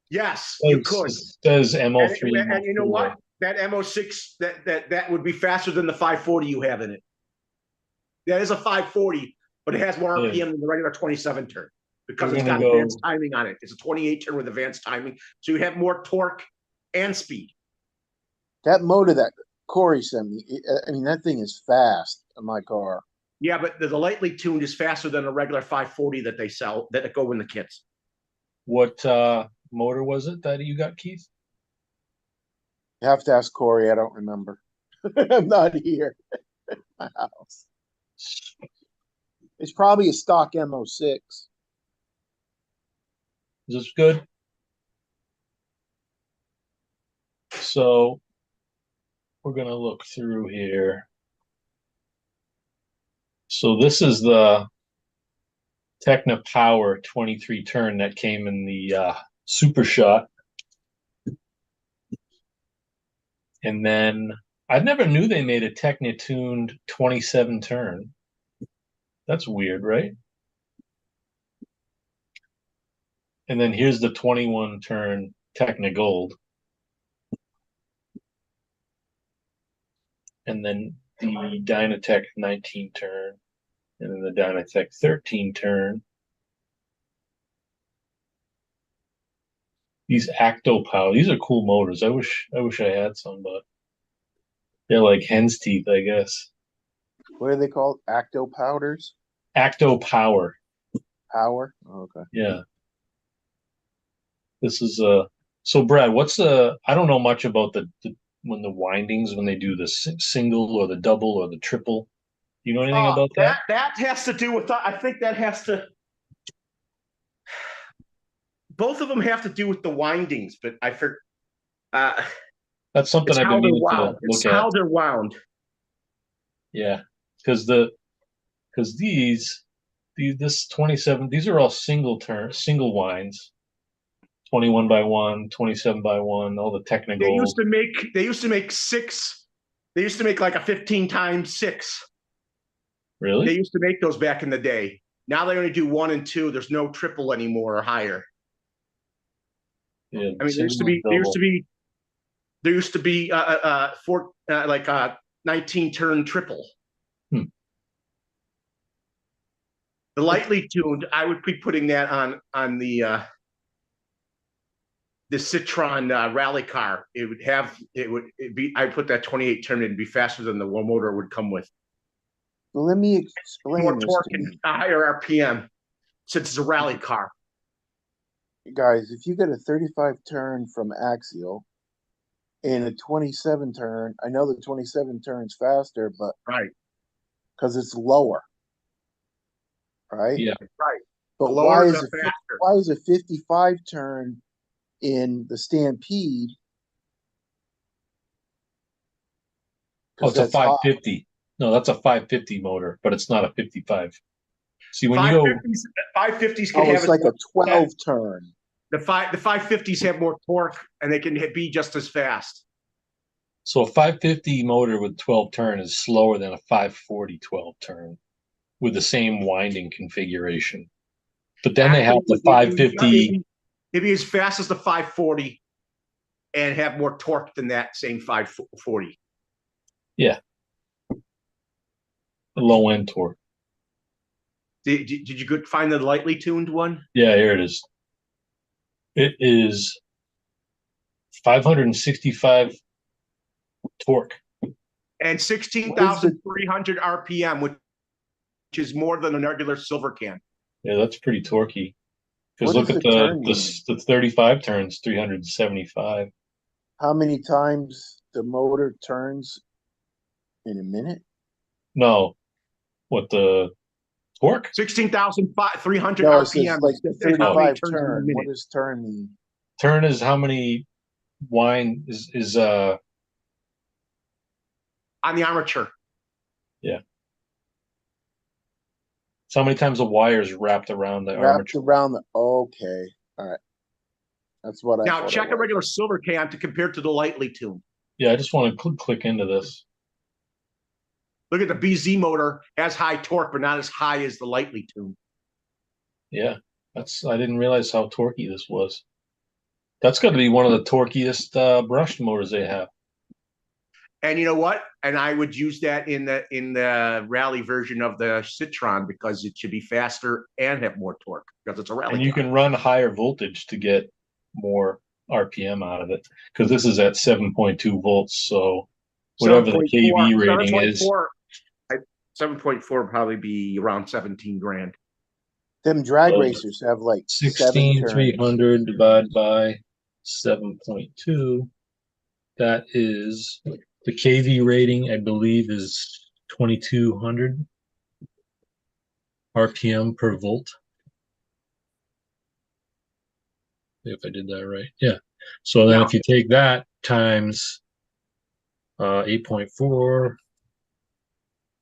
Yes, you could. It says MO3. And you know what? That MO6 that would be faster than the 540 you have in it. That is a 540, but it has more RPM than the regular 27 turn because it's got advanced timing on it. It's a 28 turn with advanced timing, so you have more torque and speed. That motor that Corey sent me, I mean, that thing is fast in my car. Yeah, but the lightly tuned is faster than a regular 540 that they sell, that go in the kits. What motor was it that you got, Keith? You have to ask Corey. I don't remember. I'm not here at my house. It's probably a stock MO6. Is this good? So we're going to look through here. So this is the Techna Power 23 turn that came in the Super Shot. And then I never knew they made a Techna tuned 27 turn. That's weird, right? And then here's the 21 turn Techna Gold. And then the Dynatech 19 turn. And then the Dynatech 13 turn. These Acto Power, these are cool motors. I wish I had some, but they're like hen's teeth, I guess. What are they called? Acto powders? Acto Power. Power? Oh, okay. Yeah. This is so Brad, I don't know much about the when the windings, when they do the single or the double or the triple. Do you know anything about that? That has to do with, I think that has to, both of them have to do with the windings, but I forget. That's something I've been meaning to look it's at. how they're wound. Yeah, because this 27, these are all single winds. 21 by 1, 27 by 1, all the technical. They used to make 6. They used to make like a 15 times 6. Really? They used to make those back in the day. Now they only do 1 and 2. There's no triple anymore or higher. Yeah, I mean, there used to be 19 turn triple. The lightly tuned, I would be putting that on the Citroen rally car. I'd put that 28 turn in, it'd be faster than the one motor would come with. Well, let me explain more this torque to and a higher RPM since it's a rally car. Guys, if you get a 35 turn from Axial and a 27 turn, I know the 27 turns faster, but right, because it's lower, right? Yeah, right. But why is a 55 turn in the Stampede? Oh, it's a 550. No, that's a 550 motor, but it's not a 55. See, when you go 550s can have it's like a 12 turn. The 550s have more torque and they can be just as fast. So a 550 motor with 12 turn is slower than a 540 12 turn with the same winding configuration. But then they have the 550. It'd be as fast as the 540 and have more torque than that same 540. Yeah. Low end torque. Did you find the lightly tuned one? Yeah, here it is. It is 565 torque and 16,300 RPM, which is more than a regular silver can. Yeah, that's pretty torquey. Because look at the 35 turns, 375. How many times the motor turns in a minute? No. What, the torque? 16,300 RPM. Like the 35 turn. What does turn mean? Turn is how many wine is on the armature. yeah. So how many times the wire is wrapped around the Wrapped armature? around the. Okay, all right. That's what I Now thought it check a was. regular silver can to compare to the lightly tuned. Yeah, I just want to click into this. Look at the BZ motor has high torque, but not as high as the lightly tuned. Yeah, I didn't realize how torquey this was. That's got to be one of the torqueyest brushed motors they have. And you know what? And I would use that in the rally version of the Citron because it should be faster and have more torque because it's a rally And you car. can run higher voltage to get more RPM out of it because this is at 7.2 volts. So whatever the 7.4, kV rating is, 7.4 would probably be around 17 grand. Them drag uh, racers have like 7 turns. 16,300 divided by 7.2. That is the kV rating, I believe, is 2,200 RPM per volt. If I did that right. Yeah. So then Now, if you take that times 8.4,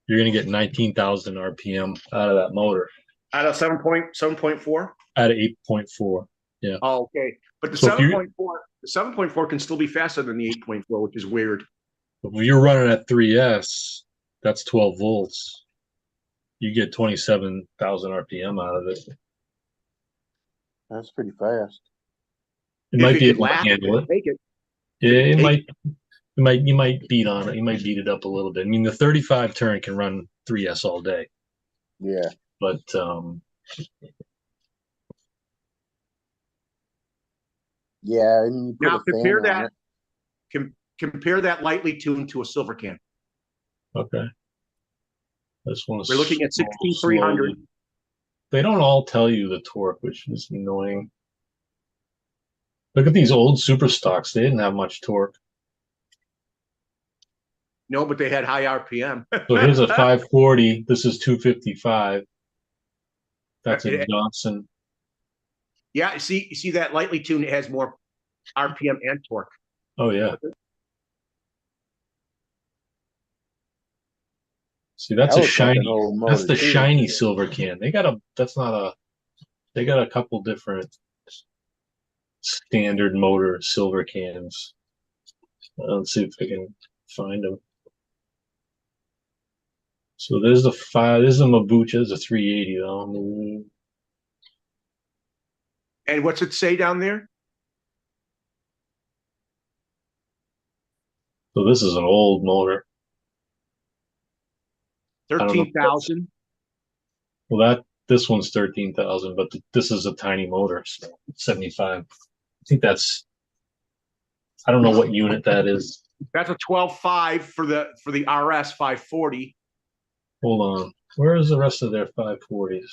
you're going to get 19,000 RPM out of that motor out of 7.4. out of 8.4. Yeah. Oh, okay. But the So if you 7.4 can still be faster than the 8.4, which is weird. when you're running at 3S, that's 12 volts. You get 27,000 RPM out of it. That's pretty fast. It If might it be could able to last, handle it. take it. Yeah, If it it could might. You might beat on it. You might beat it up a little bit. I mean, the 35 turn can run 3S all day, Yeah. but Yeah, and you put now a fan on it. compare that lightly tuned to a silver can. okay. This one We're looking is at 16,300. slowly. They don't all tell you the torque, which is annoying. Look at these old super stocks. They didn't have much torque. No, but they had high RPM. So here's a 540. This is 255. That's a Yeah, Johnson. you see that lightly tuned has more RPM and torque. Oh yeah. See, that's That a looks like an shiny. old That's motor the too. shiny silver can. They got a. That's not a. They got a couple different standard motor silver cans. Let's see if I can find them. So there's the five. There's the Mabucha. There's a 380 though. And what's it say down there? So this is an old motor. I don't know. 13,000. Well, this one's 13,000, but this is a tiny motor, so 75. I think that's. I don't know what unit that is. That's a 12.5 for the RS 540. Hold on. Where is the rest of their 540s?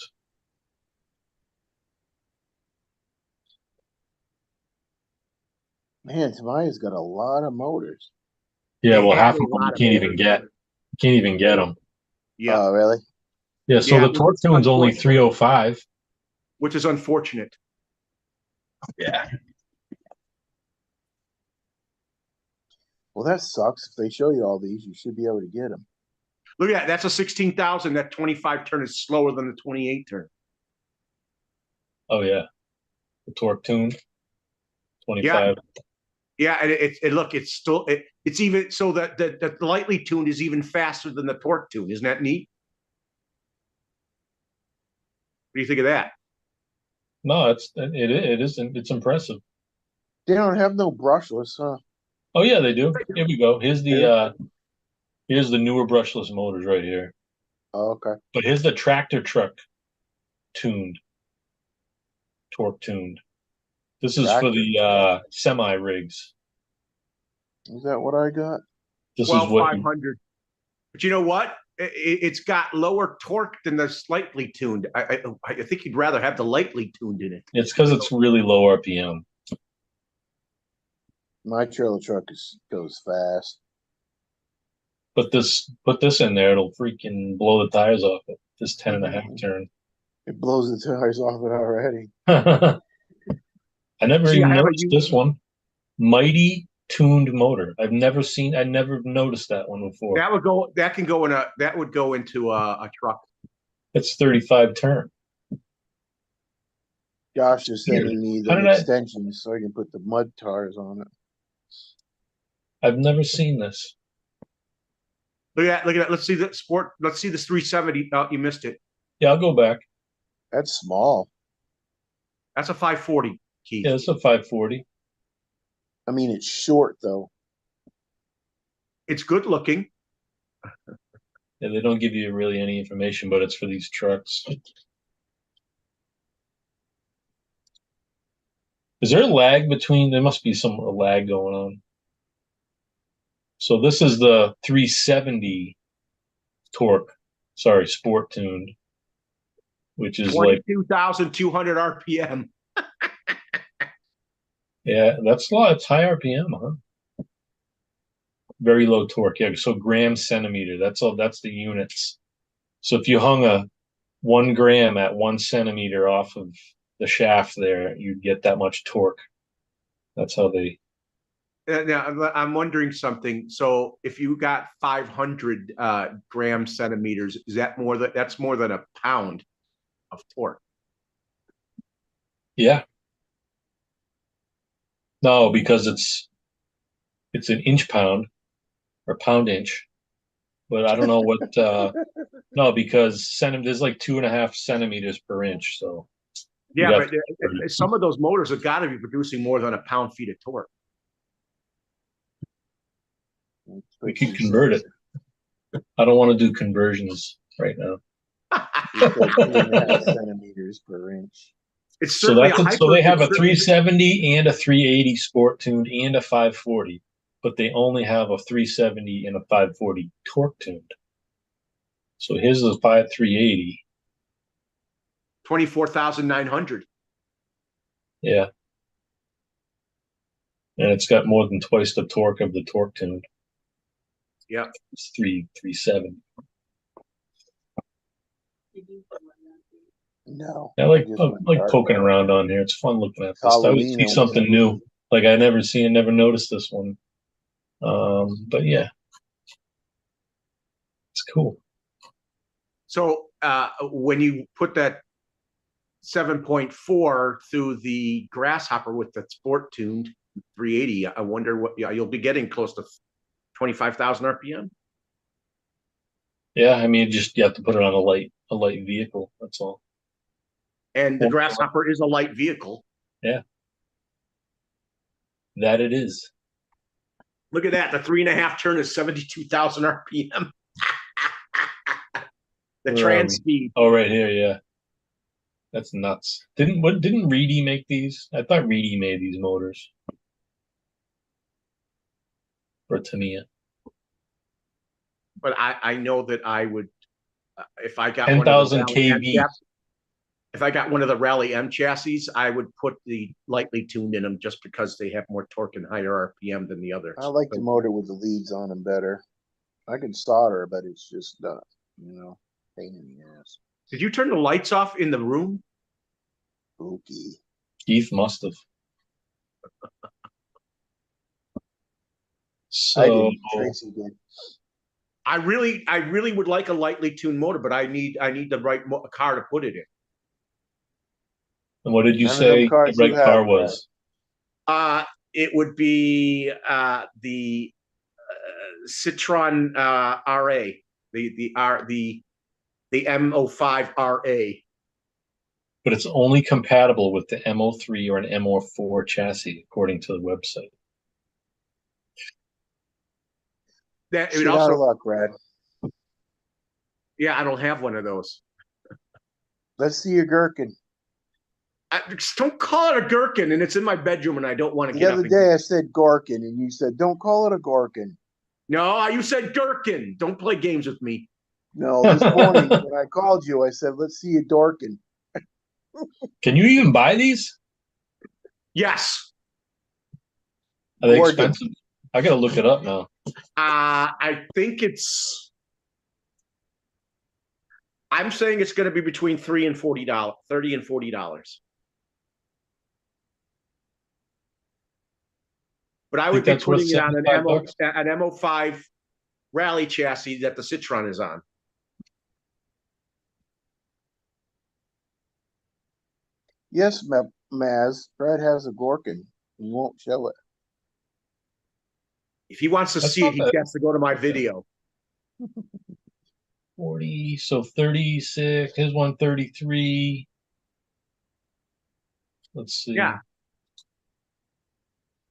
Man, Tamiya's got a lot of motors. Yeah, They well, have half a of them you lot of can't even motors. get. You can't even get them. Yeah, Oh, really? Yeah, so Yeah, the torque tune's only 305. which is unfortunate. Yeah. Well, that sucks. If they show you all these, you should be able to get them. Look at that. That's a 16,000. That 25 turn is slower than the 28 turn. Oh yeah. The torque tune. 25. Yeah, and it's still it's even so that the lightly tuned is even faster than the torque tune. Isn't that neat? What do you think of that? No, it isn't. It's impressive. They don't have no brushless, huh? Oh yeah, they do. Here we go. Yeah. Here's the newer brushless motors right here. Oh, okay. But here's the tractor truck tuned, torque tuned. This is for Tractor the semi rigs. Is that what I got? This is what 12,500. But you know what? It's got lower torque than the slightly tuned. I think you'd rather have the lightly tuned in it. it's because it's really low RPM. My trailer truck goes fast. Put this in there, it'll freaking blow the tires off it. This 10.5 turn. It blows the tires off it already. I never See, I even have noticed this one. Mighty tuned motor. I never noticed that one before. That would go into a truck. It's 35 turn. Josh is sending me How the did I? extensions so I can put the mud tires on it. I've never seen this. Look at that. Let's see the sport. Let's see this 370. Oh, you missed it. Yeah, I'll go back. That's small. That's a 540, Keith. Yeah, it's a 540. I mean, it's short though. It's good looking. Yeah, they don't give you really any information, but it's for these trucks. Is there a lag between? There must be some lag going on. So this is the 370 torque. Sorry, sport tuned, which is like 22,200 RPM. yeah, that's a lot. It's high RPM, huh? Very low torque. Yeah, so gram centimeter. That's all. That's the units. So if you hung a 1 gram at 1 centimeter off of the shaft there, you'd get that much torque. That's how they. Now I'm wondering something. So if you got 500 gram centimeters, is that more than that's more than a pound of torque? Yeah. No, because it's an inch pound or pound inch, but I don't know what. No, because there's like 2.5 centimeters per inch, so you'd Yeah, have but to convert it. some of those motors have got to be producing more than a pound feet of torque. We could convert it. I don't want to do conversions right now. You said 2.5 centimeters per inch. It's So certainly so they have a 370 and a 380 sport tuned and a 540, but they only have a 370 and a 540 torque tuned. So here's the 380. 24,900. Yeah. And it's got more than twice the torque of the torque tuned. Yeah. It's 370. No. I like poking around on here. It's fun looking at this. I would see Halloween, something new. Like I never noticed this one. But yeah. It's cool. So when you put that 7.4 through the grasshopper with the sport tuned 380, I wonder what you'll be getting close to 25,000 RPM. Yeah, I mean, you have to put it on a light vehicle. That's all. And the grasshopper is a light vehicle. Yeah, that it is. Look at that. The 3.5 turn is 72,000 RPM. The trans speed. Oh, right here. Yeah, that's nuts. Didn't Reedy make these? I thought Reedy made these motors. Or Tamiya. But I know that I would, if I got 10,000 kV. If I got one of the Rally M chassis, I would put the lightly tuned in them just because they have more torque and higher RPM than the others. I like the motor with the leads on them better. I can solder, but it's just pain in the ass. Did you turn the lights off in the room? Spooky. Keith must have. So I didn't. Tracy did. I really would like a lightly tuned motor, but I need the right car to put it in. And what did you say the right car was? It would be the Citroen RA, the M05 RA. But it's only compatible with the M03 or an M04 chassis, according to the website. That Shit out of luck, Brad. Yeah, I don't have one of those. Let's see your gherkin. Don't call it a gherkin, and it's in my bedroom, and I don't want to get up. The other day I said gherkin, and you said, don't call it a gherkin. No, you said gherkin. Don't play games with me. No, this morning when I called you, I said, let's see a dorkin. Can you even buy these? Yes. Are they expensive? I got to look it up now. I think I'm saying it's going to be between $30 and $40. but I Think would be that's worth putting it on 75 bucks? an MO5 rally chassis that the Citron is on. Yes, Maz. Brad has a Gorkin. He won't show it. If he wants to That's see it, not he bad. has to go to my video. 40, so 36. Here's 133. Let's see. Yeah.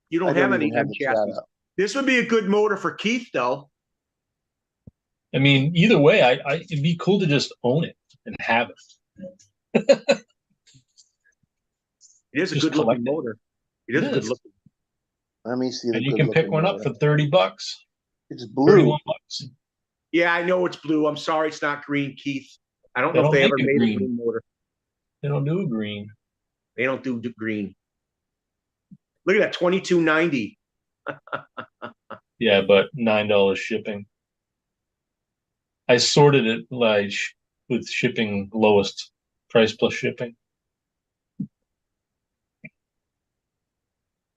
You I don't don't have any even have M the chat chassis. up. This would be a good motor for Keith, though. I mean, either way, it'd be cool to just own it and have it. It is a Just good looking collect it. motor. It It is a good is. looking. Let me see the And you good can pick looking one up motor. for 30 bucks, It's 31 blue. bucks. Yeah, I know it's blue. I'm sorry it's not green, Keith. I don't They know if don't they make ever a made a green. green motor. They don't do a green. They don't do green. Look at that, 2290. Yeah, but $9 shipping. I sorted it like with shipping lowest price plus shipping.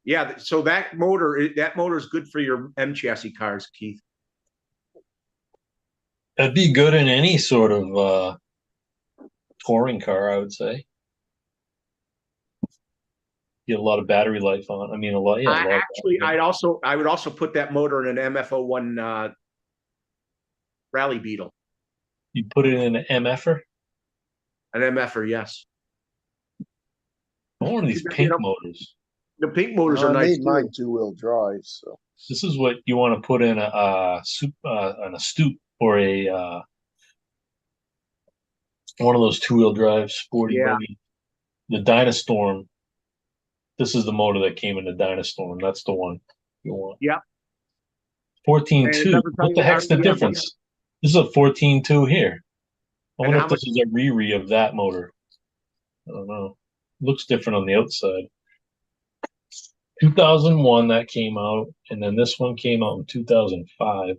Yeah, so that motor is good for your M chassis cars, Keith. That'd be good in any sort of touring car, I would say. Get a lot of battery life on. I mean, a lot. Yeah, a lot. I would also put that motor in an MF-01 Rally Beetle. You put it in an MFer. An MFer, yes. I want one of these pink motors. The pink motors Well, are I nice made too. mine 2-wheel drive, so This is what you want to put in on a stoop or a one of those 2-wheel drive sporty Yeah. buggy. The Dynastorm. This is the motor that came in the Dynastorm. That's the one you want. Yeah. 14.2. What the heck's the difference? This is a 14.2 here. I wonder if this is a re of that motor. I don't know. Looks different on the outside. 2001 that came out, and then this one came out in 2005.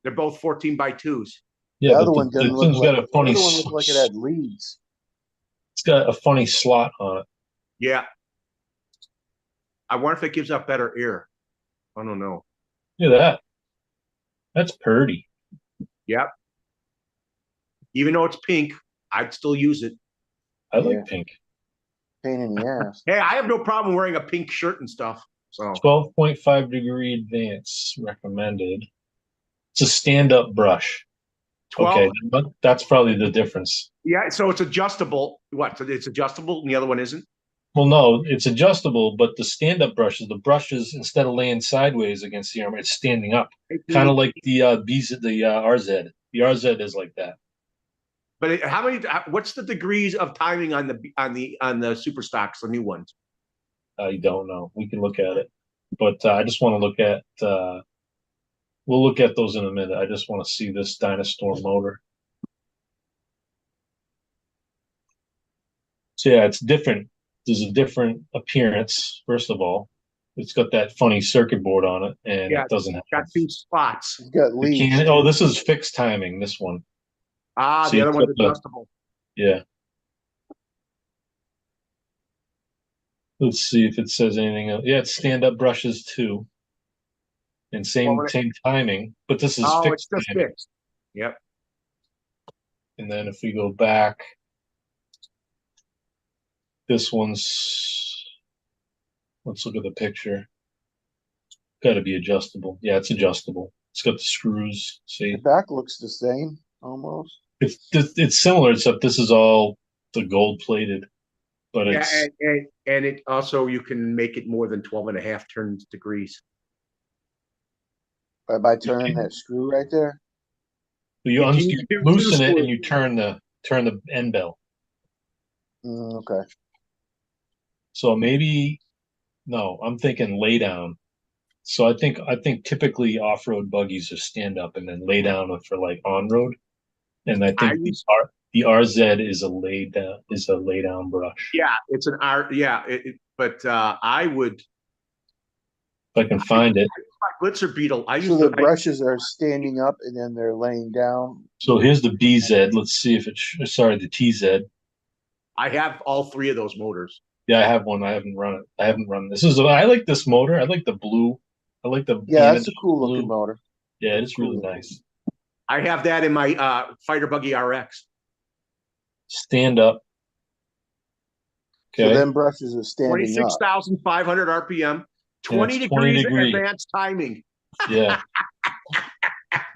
They're both 14x2s. Yeah, the other but one the doesn't look thing's like got a funny. the other one looked like it had leads. It's got a funny slot on it. Yeah. I wonder if it gives up better air. I don't know. Look at that. That's purdy. Yep. Even though it's pink, I'd still use it. I like pink. Pain in the ass. Hey, I have no problem wearing a pink shirt and stuff. So 12.5 degree advance recommended. It's a stand-up brush. 12. Okay, but that's probably the difference. Yeah, so it's adjustable. What? So it's adjustable and the other one isn't? Well, no, it's adjustable, but the stand-up brushes, the brushes, instead of laying sideways against the armor, it's standing up. Kind of like the RZ. The RZ is like that. But what's the degrees of timing on the super stocks, the new ones? I don't know. We can look at it, but I just want to look at. We'll look at those in a minute. I just want to see this Dynastorm motor. So yeah, it's different. There's a different appearance. First of all, it's got that funny circuit board on it, and it doesn't have. Got 2 spots. It's got leads. Oh, this is fixed timing. This one. Ah, See, the other one's adjustable. Yeah. Let's see if it says anything else. Yeah, it's stand-up brushes too. And same timing, but this is fixed. It's just fixed. Yep. And then if we go back, this one's, let's look at the picture. Got to be adjustable. Yeah, it's adjustable. It's got the screws. See, The back looks the same almost. it's similar, except this is all the gold plated. But it's and it also, you can make it more than 12.5 degrees. By turning that screw right there. you loosen it and you turn the end bell. Okay. So maybe no, I'm thinking lay down. So I think typically off-road buggies are stand up and then lay down for like on road. And I think the RZ is a lay down brush. Yeah, it's an R. Yeah, but I would. If I can find it. Glitzer Beetle. So the brushes are standing up and then they're laying down. So here's the BZ. Let's see if it's the TZ. I have all 3 of those motors. Yeah, I have one. I haven't run it. I haven't run this. I like this motor. I like the blue. I like the Yeah, that's a anodized cool looking blue. motor. Yeah, That's it's cool really looking. nice. I have that in my Fighter Buggy RX. Stand up. So Okay. them brushes are standing up. 26,500 RPM, And 20 it's 20 degrees degree. advanced timing. Yeah.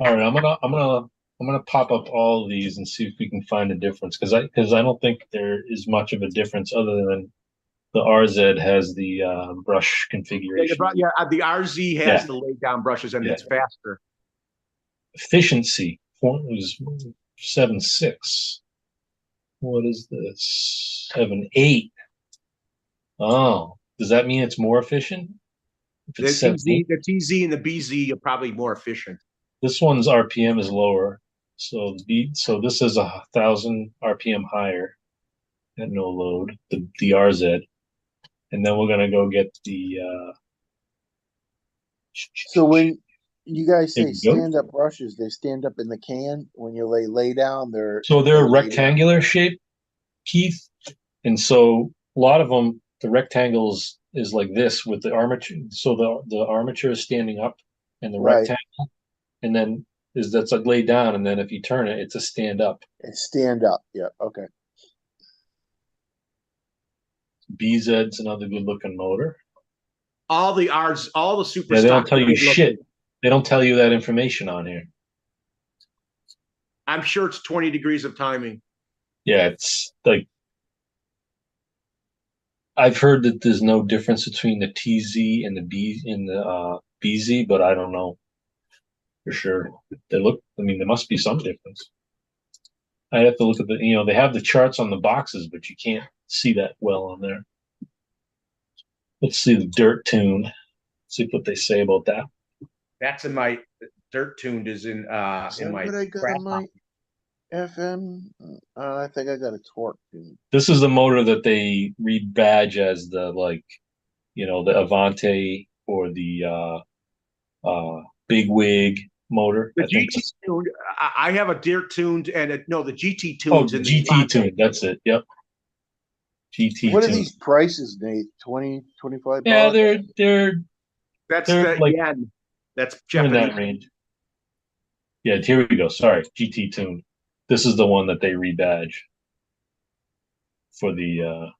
All right. I'm gonna pop up all of these and see if we can find a difference because I don't think there is much of a difference other than the RZ has the brush configuration. The RZ has Yeah. the lay down brushes and Yeah. it's faster. Efficiency was 7.6. What is this? 7.8. Oh, does that mean it's more efficient? If The it's 7.8, TZ and the BZ are probably more efficient. this one's RPM is lower. So this is 1,000 RPM higher at no load, the RZ. And then we're gonna go get the So when you guys there say we go. stand up brushes, they stand up in the can. When you lay down, So they they're lay down. rectangular shape, Keith. And so a lot of them, the rectangles is like this with the armature. So the armature is standing up and the Right. rectangle, and then that's like laid down, and then if you turn it, it's a stand up. It's stand up. Yeah. Okay. BZ's another good looking motor. All the super Yeah, they don't stocks tell are you good looking. shit. They don't tell you that information on here. I'm sure it's 20 degrees of timing. Yeah, it's like I've heard that there's no difference between the TZ and the BZ, but I don't know for sure. I mean, there must be some difference. I have to look at they have the charts on the boxes, but you can't see that well on there. Let's see the dirt tune. See what they say about that. That's in my dirt tuned is Is in that my what I got on my FM? I think I got a torque tune. This is the motor that they rebadge as the the Avante or the Big Wig motor. the I think. GT tuned. I have a dirt tuned and no, the GT Oh, tunes the in the GT tune. That's it. Yep. GT What are tune. these prices, Nate? 20, 25 Yeah, bucks? That's they're the like yen. That's they're in Japanese. that range. Yeah, here we go. Sorry, GT tune. This is the one that they rebadge for the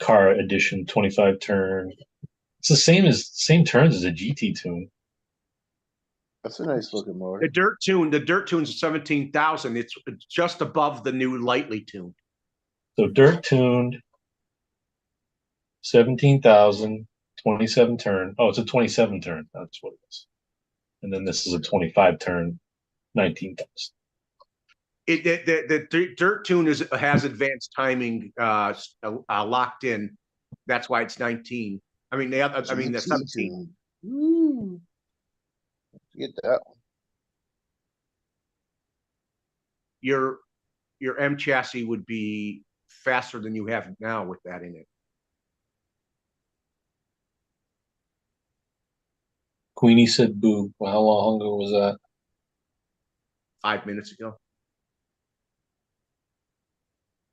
car edition 25 turn. It's the same turns as a GT tune. That's a nice looking motor. The dirt tune's 17,000. It's just above the new lightly tuned. So dirt tuned 17,000, 27 turn. Oh, it's a 27 turn. That's what it is. And then this is a 25 turn, 19,000. The dirt tune has advanced timing locked in. That's why it's 19. I mean, the 17. tune. Woo. Get that one. Your M chassis would be faster than you have now with that in it. Queenie said boo. Well, how long ago was that? 5 minutes ago.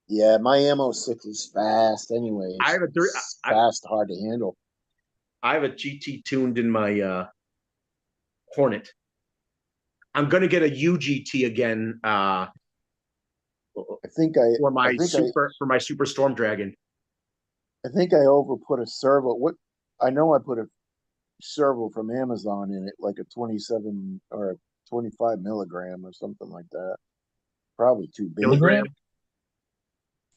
Yeah, my ammo 6 is fast anyway. I have fast, hard to handle. I have a GT tuned in my Hornet. I'm gonna get a UGT again. I think I for my Super Storm Dragon. I think I over put a servo. I know I put a servo from Amazon in it, like a 27 or a 25 milligram or something like that. Probably too big. Kilogram?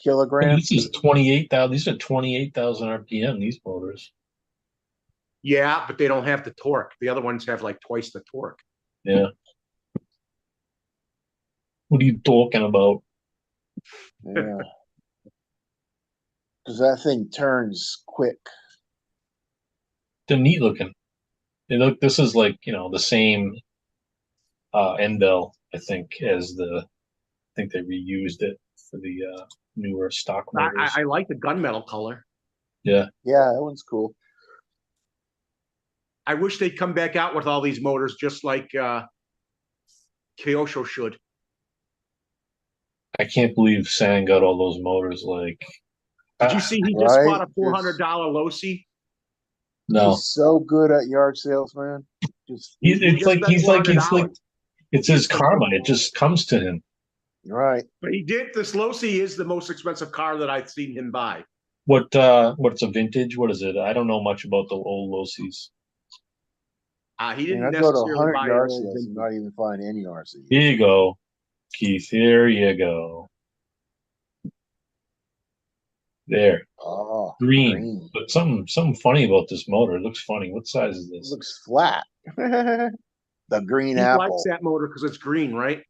Kilogram. This is 28,000. These are 28,000 RPM. These motors. Yeah, but they don't have the torque. The other ones have like twice the torque. Yeah. What are you talking about? Yeah. Because that thing turns quick. They're neat looking. This is like, the same end bell, I think, I think they reused it for the newer stock motors. I like the gunmetal color. Yeah. Yeah, that one's cool. I wish they'd come back out with all these motors just like Kyosho should. I can't believe Sang got all those motors. Like, Did you see he just Right? bought a $400 Losi? No, He's so good at yard sales, man. Just He it's just like spent $400. it's He his just spent karma. It 400. just comes to him. right. But he did. This Losi is the most expensive car that I've seen him buy. What's a vintage? What is it? I don't know much about the old Losis. He And didn't I go to necessarily 100 buy an yard old sales and vintage. not even find any RC. Here you go, Keith. Here you go. There, Oh, green. green. But something funny about this motor. It looks funny. What size is this? Looks flat. The green He likes apple. that motor because it's green, right?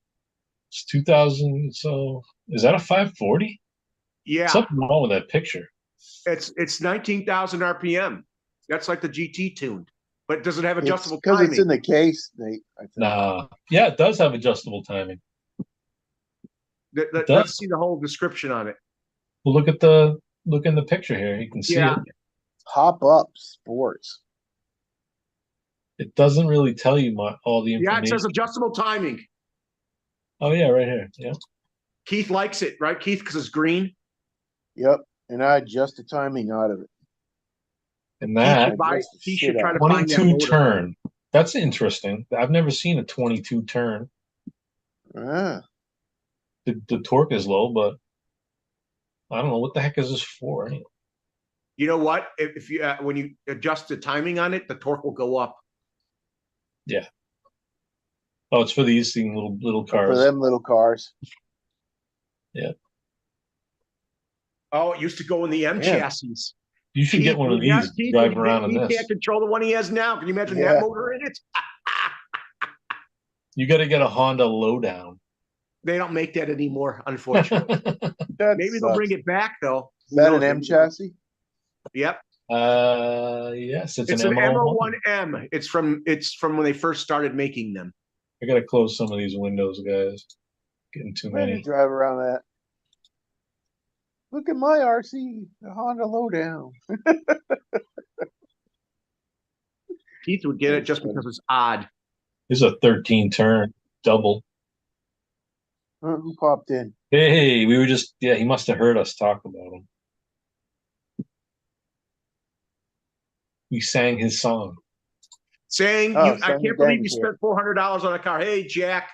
It's 2000. So is that a 540? Yeah, Something wrong with that picture. it's 19,000 RPM. That's like the GT tuned, but does it have It's adjustable because it's timing? in the case, Nate. I think. Nah. Yeah, it does have adjustable timing. It Let's does. see the whole description on it. Well, look in the picture here. You can see Yeah. it. Hop up sports. It doesn't really tell you all the Yeah, it information. says adjustable timing. Oh yeah, right here. Yeah. Keith likes it, right, Keith? Because it's green. Yep. And I adjust the timing out of it. And Keith that should buy. adjust the He shit should try out to of it. find that 22 motor. turn. That's interesting. I've never seen a 22 turn. Ah, The torque is low, but I don't know what the heck is this for. Anyway. You know what? If you when you adjust the timing on it, the torque will go up. Yeah. Oh, it's for these thing little for cars. them little cars. Yeah. Oh, it used to go in the M Yeah. chassis. You should get one of Yeah, these. Keith, Drive around in he this. can't control the one he has now. Can you imagine Yeah. that motor in it? You got to get a Honda Lowdown. They don't make that anymore, unfortunately. That Maybe they'll sucks. bring it back though. Is that an M chassis? Yep. Yes, It's an an MO1. MO1M. It's from when they first started making them. I gotta close some of these windows, guys. Getting too I'm ready to many. drive around that. Look at my RC, the Honda Lowdown. Keith would get it just because it's odd. This is a 13 turn double. Who popped in? Hey, we were just he must have heard us talk about him. We sang his song. Saying, Oh, I Sonny can't believe you Dang's here. spent $400 on a car. Hey, Jack.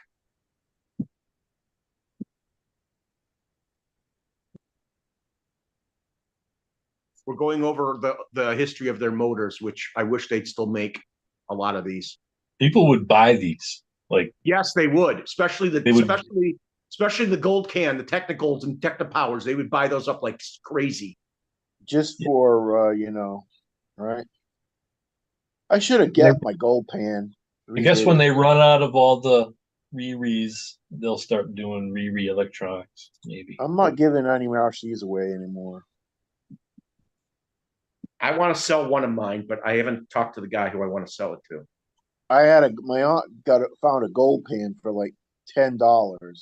We're going over the history of their motors, which I wish they'd still make a lot of these. People would buy these. Like Yes, they would, especially They would- especially the gold can, the Technicals and Technopowers. They would buy those up like crazy. Just for right? I should have get my gold pan. I guess when they run out of all the re-res, they'll start doing re electronics, maybe. I'm not giving any RCs away anymore. I want to sell one of mine, but I haven't talked to the guy who I want to sell it to. I had my aunt found a gold pan for like $10. Look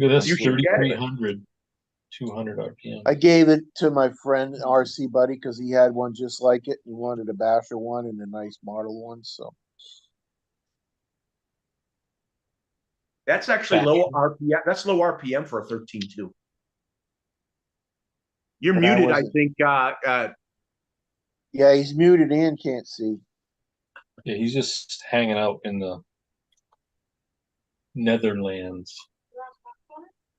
at this, You should get it. 3,300, 200 RPM. I gave it to my friend RC buddy because he had one just like it. He wanted a basher one and a nice model one. So That's actually low RPM. That's low RPM for a 13.2. You're But muted, I wasn't. think. Yeah, he's muted and can't see. Yeah, he's just hanging out in the Netherlands.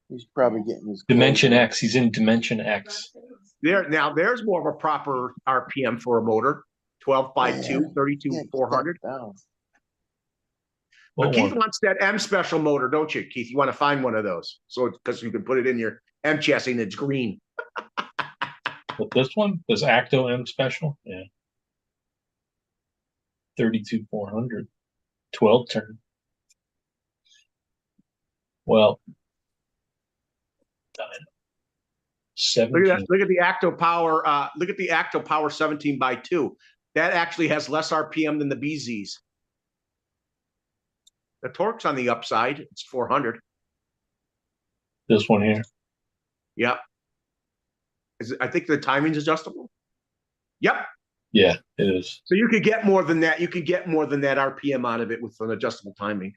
He's probably getting his Dimension clothes. X. He's in Dimension X. There's more of a proper RPM for a motor. 12 by 2, 32 Yeah, get 400. that down. But What Keith one? wants that M special motor, don't you, Keith? You want to find one of those. So because you can put it in your M chassis and it's green. But this one? This Acto M Special? Yeah. 32,400. 12 turn. Well, Look 17. at that. Look at the Acto Power. Look at the Acto Power 17 by 2. That actually has less RPM than the BZs. The torque's on the upside. It's 400. This one here. Yep. I think the timing's adjustable. Yep. Yeah, it is. So you could get more than that. You could get more than that RPM out of it with an adjustable timing.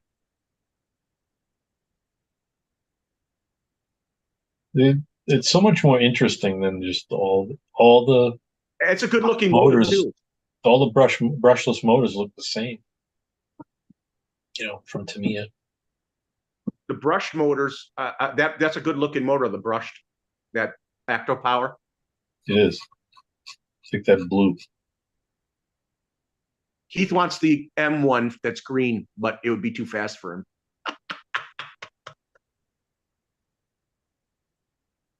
It's so much more interesting than just all the It's a good looking motor motors. too. All the brushless motors look the same. From Tamiya. The brushed motors, that's a good looking motor. The brushed, that Acto Power. It is. I think that's blue. Keith wants the M1 that's green, but it would be too fast for him.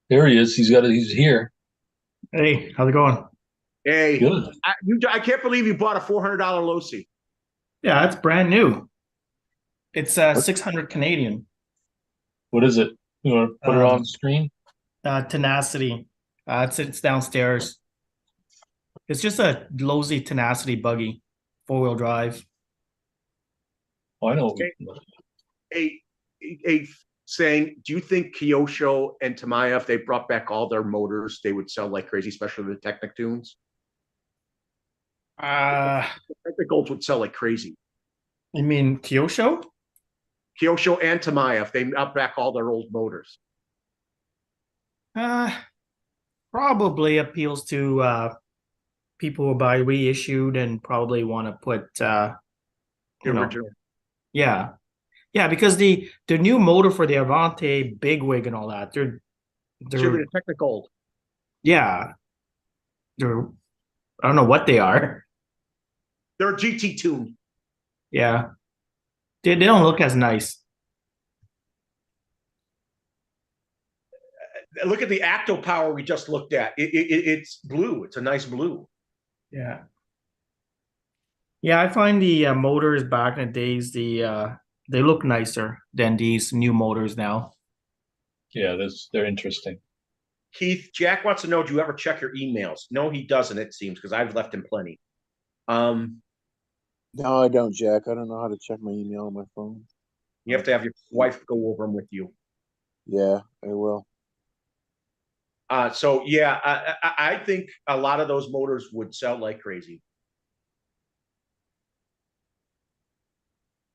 There he is. He's here. Hey, how's it going? Hey, Good. I can't believe you bought a $400 Losi. Yeah, it's brand new. It's 600 Canadian. What is it? You want to put it on the screen? Tenacity. It's downstairs. It's just a Losi Tenacity buggy, 4-wheel drive. Oh, I know. A saying, do you think Kyosho and Tamiya, if they brought back all their motors, they would sell like crazy, especially the Technic tunes? Uh, Technicals would sell like crazy. you mean Kyosho? Kyosho and Tamiya, if they brought back all their old motors. Probably appeals to people who buy reissued and probably want to put The original. Yeah. Yeah, because the new motor for the Avante Bigwig and all that, Should be they're the Technical. yeah. I don't know what they are. They're a GT tune. Yeah. They don't look as nice. Look at the Acto Power we just looked at. It's blue. It's a nice blue. Yeah. Yeah, I find the motors back in the days, they look nicer than these new motors now. Yeah, they're interesting. Keith, Jack wants to know, do you ever check your emails? No, he doesn't, it seems, because I've left him plenty. No, I don't, Jack. I don't know how to check my email on my phone. You have to have your wife go over them with you. Yeah, I will. So yeah, I think a lot of those motors would sell like crazy.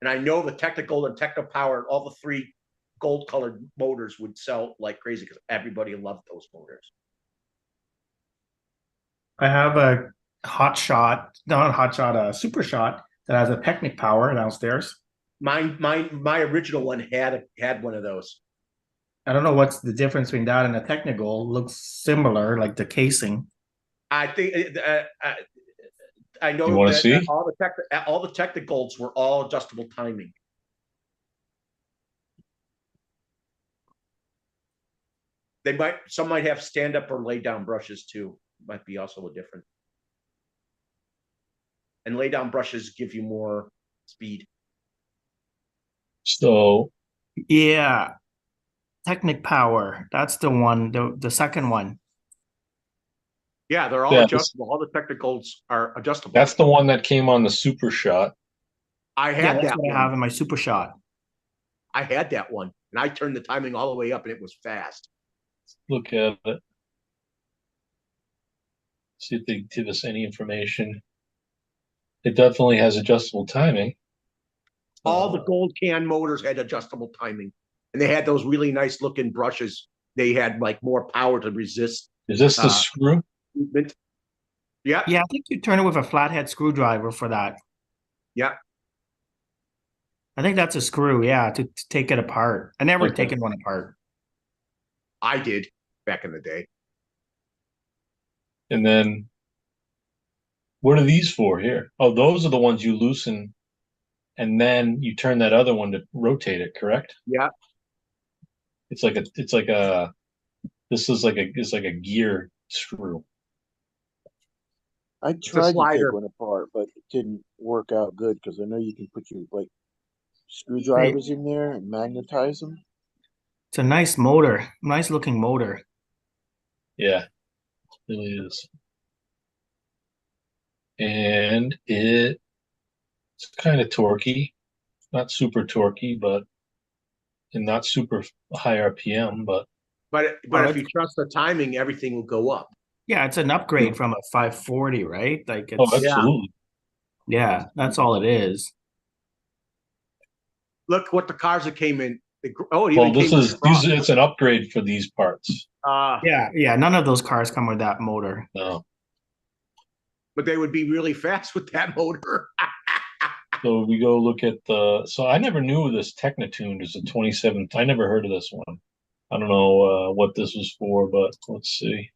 And I know the Technical and Techno Power, all the three gold colored motors would sell like crazy because everybody loved those motors. I have a hot shot, not a hot shot, a super shot that has a Technic Power downstairs. My original one had one of those. I don't know what's the difference between that and a Technical. Looks similar, like the casing. I think I know You want to that see? all the Technicals were all adjustable timing. Some might have stand up or lay down brushes too. Might be also a different. And lay down brushes give you more speed. So Yeah. Technic Power. That's the one, the second one. Yeah, they're all adjustable. All the Technicals are adjustable. that's the one that came on the Super Shot. I Yeah, had that's that what one. I have in my super shot. I had that one, and I turned the timing all the way up, and it was fast. Look at it. See if they give us any information. It definitely has adjustable timing. All the gold can motors had adjustable timing, and they had those really nice looking brushes. They had like more power to resist Is this the screw? movement. Yeah. Yeah, I think you turn it with a flathead screwdriver for that. Yeah. I think that's a screw, yeah, to take it apart. I never taken one apart. I did back in the day. And then what are these for here? Oh, those are the ones you loosen and then you turn that other one to rotate it, correct? Yeah. It's like a gear screw. I tried to take one apart, but it didn't work out good because I know you can put your screwdrivers in there and magnetize them. It's a nice motor, nice looking motor. Yeah, it really is. And it's kind of torquey, not super torquey, and not super high RPM, but if you trust the timing, everything will go up. Yeah, it's an upgrade from a 540, right? Like it's, absolutely. Yeah, that's all it is. Look what the cars that came in. It's an upgrade for these parts. Yeah. None of those cars come with that motor. No. But they would be really fast with that motor. So we go look at the. So I never knew this Technitune is a 27. I never heard of this one. I don't know what this was for, but let's see.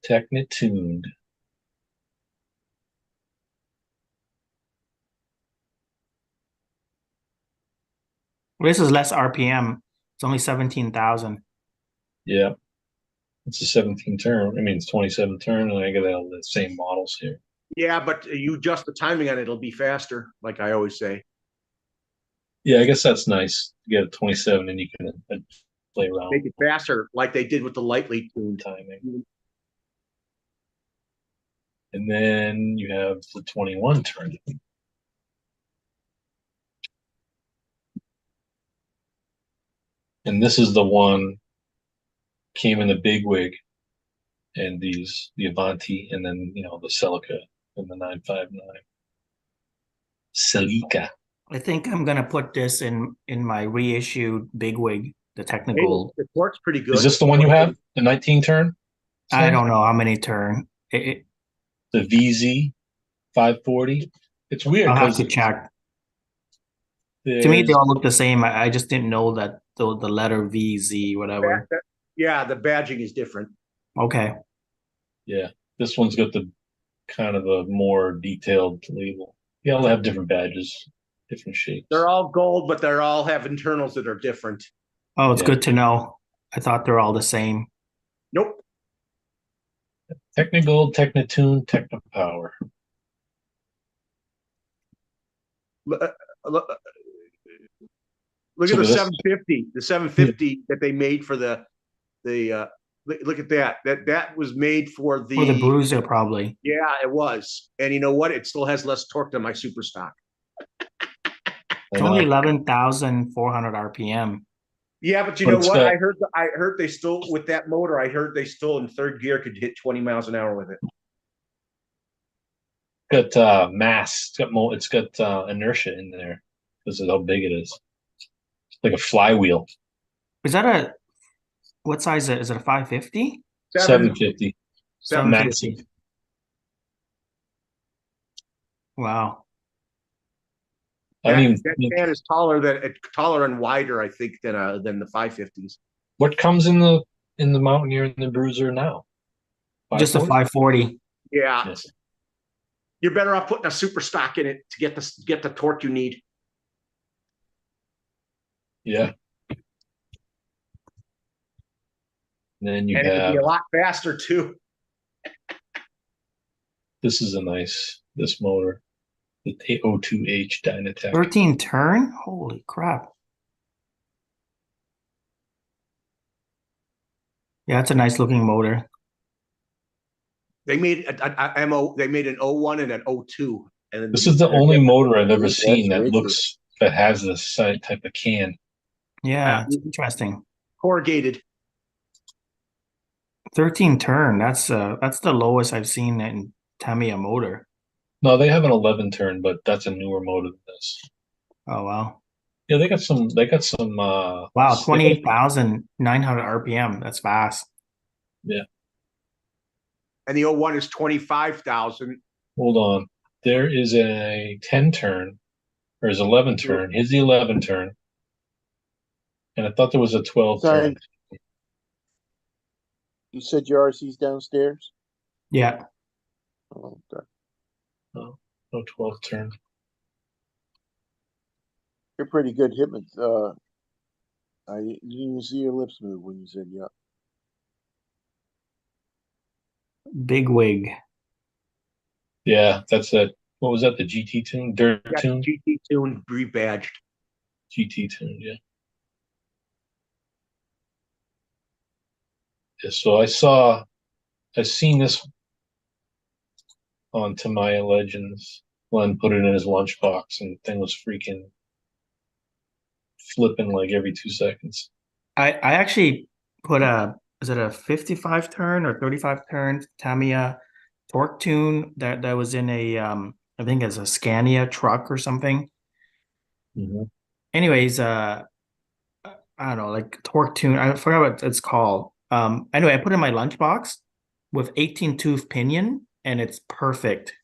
Technituned. This is less RPM. It's only 17,000. Yeah, it's a 17 turn. I mean, it's 27 turn, and I got all the same models here. Yeah, but you adjust the timing on it, it'll be faster, like I always say. Yeah, I guess that's nice to get a 27, and you can play around Make it faster, like they did with the lightly tuned. timing. And then you have the 21 turn. And this is the one came in the big wig and the Avanti, and then the Celica and the 959. Celica. I think I'm gonna put this in my reissued Bigwig, the Hey, technical. the torque's pretty good. Is this the one you have? The 19 turn? I don't know how many turn. The VZ 540. It's weird I'll have because to check. To me, they all look the same. I just didn't know that the letter VZ, whatever. Yeah, the badging is different. Okay. Yeah, this one's got the kind of a more detailed label. Yeah, they'll have different badges, different shapes. They're all gold, but they're all have internals that are different. Oh, it's good to know. I thought they're all the same. Nope. Technigold, Technitune, Technopower. Look at the this- 750. The 750 that they made for the look at that. That was made for For the Bruiser, probably. Yeah, it was. And you know what? It still has less torque than my super stock. It's only 11,400 RPM. Yeah, but you know what? I heard they still with that motor. I heard they still in third gear could hit 20 miles an hour with it. It's got mass. It's got inertia in there because of how big it is. It's like a flywheel. Is that what size is it? Is it a 550? 750. 750. Wow. That can is taller and wider, I think, than the 550s. What comes in the Mountaineer and the Bruiser now? Just a 540. Yeah. Yes. You're better off putting a super stock in it to get the torque you need. Yeah. And then you and have it would be a lot faster too. This is this motor. The O2H Dynatech. 13 turn? Holy crap. Yeah, it's a nice looking motor. They made they made an 01 and an 02. And this is the only motor I've ever seen that has this type of can. Yeah, it's interesting. Corrugated. 13 turn. That's the lowest I've seen in Tamiya motor. No, they have an 11 turn, but that's a newer motor than this. Oh wow. Yeah, they got some wow, 28,900 RPM. That's fast. Yeah. And the 01 is 25,000. Hold on. There is a 10 turn. There's 11 turn. Here's the 11 turn. And I thought there was a 12 turn. You said your RC's downstairs? Yeah. Oh, okay. Oh, no 12 turn. You're pretty good hitman. I didn't see your lips move when you said yeah. Big wig. Yeah, that's it. What was that? The GT tune? Dirt tune? GT tune rebadged. GT tune, yeah. Yeah, so I've seen this on Tamiya Legends. Glenn put it in his lunchbox and the thing was freaking flipping like every 2 seconds. I actually put is it a 55 turn or 35 turn Tamiya torque tune that was in a I think it's a Scania truck or something. Mm-hmm. Anyways, I don't know, like torque tune. I forgot what it's called. Anyway, I put it in my lunchbox with 18 tooth pinion, and it's perfect.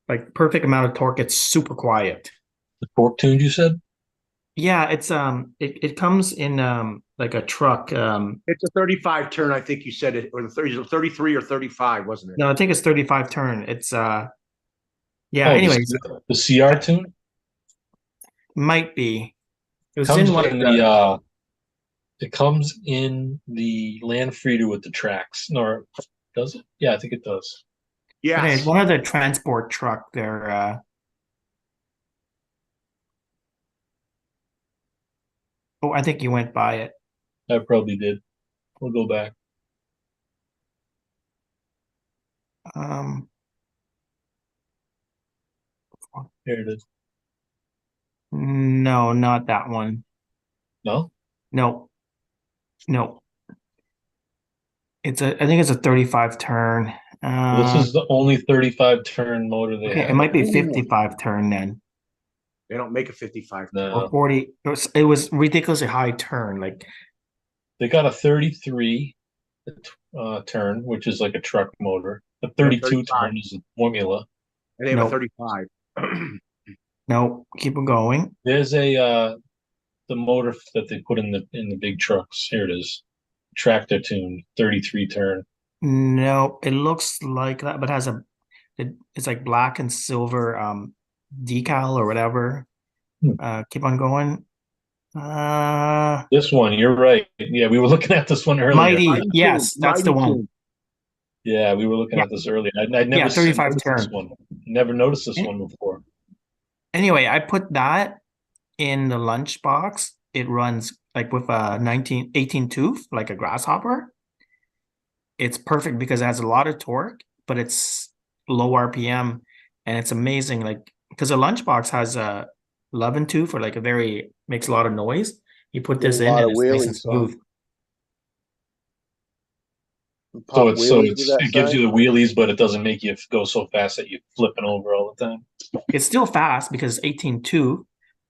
Like perfect amount of torque. It's super quiet. The torque tuned, you said? Yeah, it comes in like a truck. It's a 35 turn, I think you said it, or the 30, 33 or 35, wasn't it? No, I think it's 35 turn. It's yeah, Oh, anyways, the CR tune might be. It was comes in one of in the it comes in the land freeder with the tracks. Or does it? Yeah, I think it does. but anyways, Yes. one of the transport truck there oh, I think you went by it. I probably did. We'll go back. Um Here it is. no, not that one. No? No, no. I think it's a 35 turn. This is the only 35 turn motor they Okay, it have. might be Ooh. 55 turn then. They don't make a 55 turn. Or No. 40. It was ridiculously high turn. Like They got a 33 turn, which is like a truck motor. A They have 32 35, turn is a formula. and they have a no, 35. no, keep it going. There's the motor that they put in the big trucks. Here it is. Tractor tuned 33 turn. No, it looks like that, but it's like black and silver decal or whatever. Hmm. Keep on going. Uh This one, you're right. Yeah, we were looking at this one earlier. Mighty, Mighty Tune, yes, that's the Mighty one. Tune. Yeah, we were looking Yeah, at this earlier. I'd yeah, never 35 noticed this turn. one. Never noticed this An- one before. Anyway, I put that in the lunchbox. It runs like with a 18 tooth, like a grasshopper. It's perfect because it has a lot of torque, but it's low RPM, and it's amazing. Like because a lunchbox has a 11 tooth or like a very makes a lot of noise. You put Get a this in lot and of it's nice and wheelies, huh? smooth. So Pop it's wheelies with that it gives side. you the wheelies, but it doesn't make you go so fast that you're flipping over all the time. It's still fast because it's 18 tooth,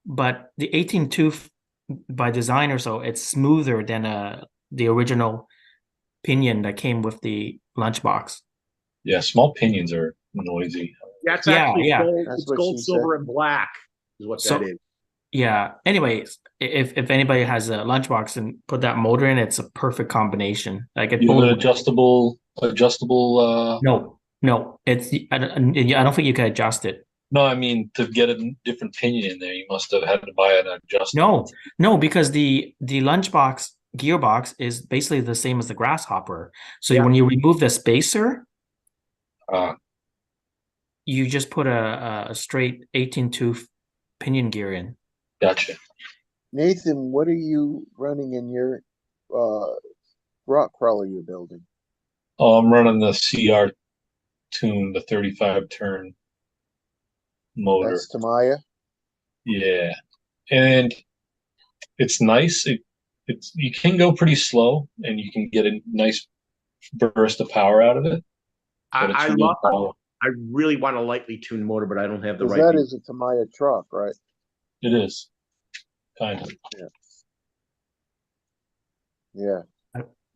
but the 18 tooth by design or so, it's smoother than the original pinion that came with the lunchbox. Yeah, small pinions are noisy. That's Yeah, actually yeah. gold. That's It's what gold, she said. silver, and black is what that So is. yeah. Anyways, if anybody has a lunchbox and put that motor in, it's a perfect combination. Like it You have both. an adjustable No, no, I don't think you can adjust it. no, I mean to get a different pinion in there, you must have had to buy an adjustable. No, no, because the lunchbox gearbox is basically the same as the grasshopper. So Yeah. when you remove the spacer, Uh, you just put a straight 18 tooth pinion gear in. gotcha. Nathan, what are you running in your uh rock crawler you're building? Oh, I'm running the CR tune, the 35 turn motor. That's Tamaya. Yeah. And it's nice. It's you can go pretty slow and you can get a nice burst of power out of it, but I it's real love. power. I really want a lightly tuned motor, but I don't have the Because right. that is a Tamaya truck, right? It is kind of. Yeah.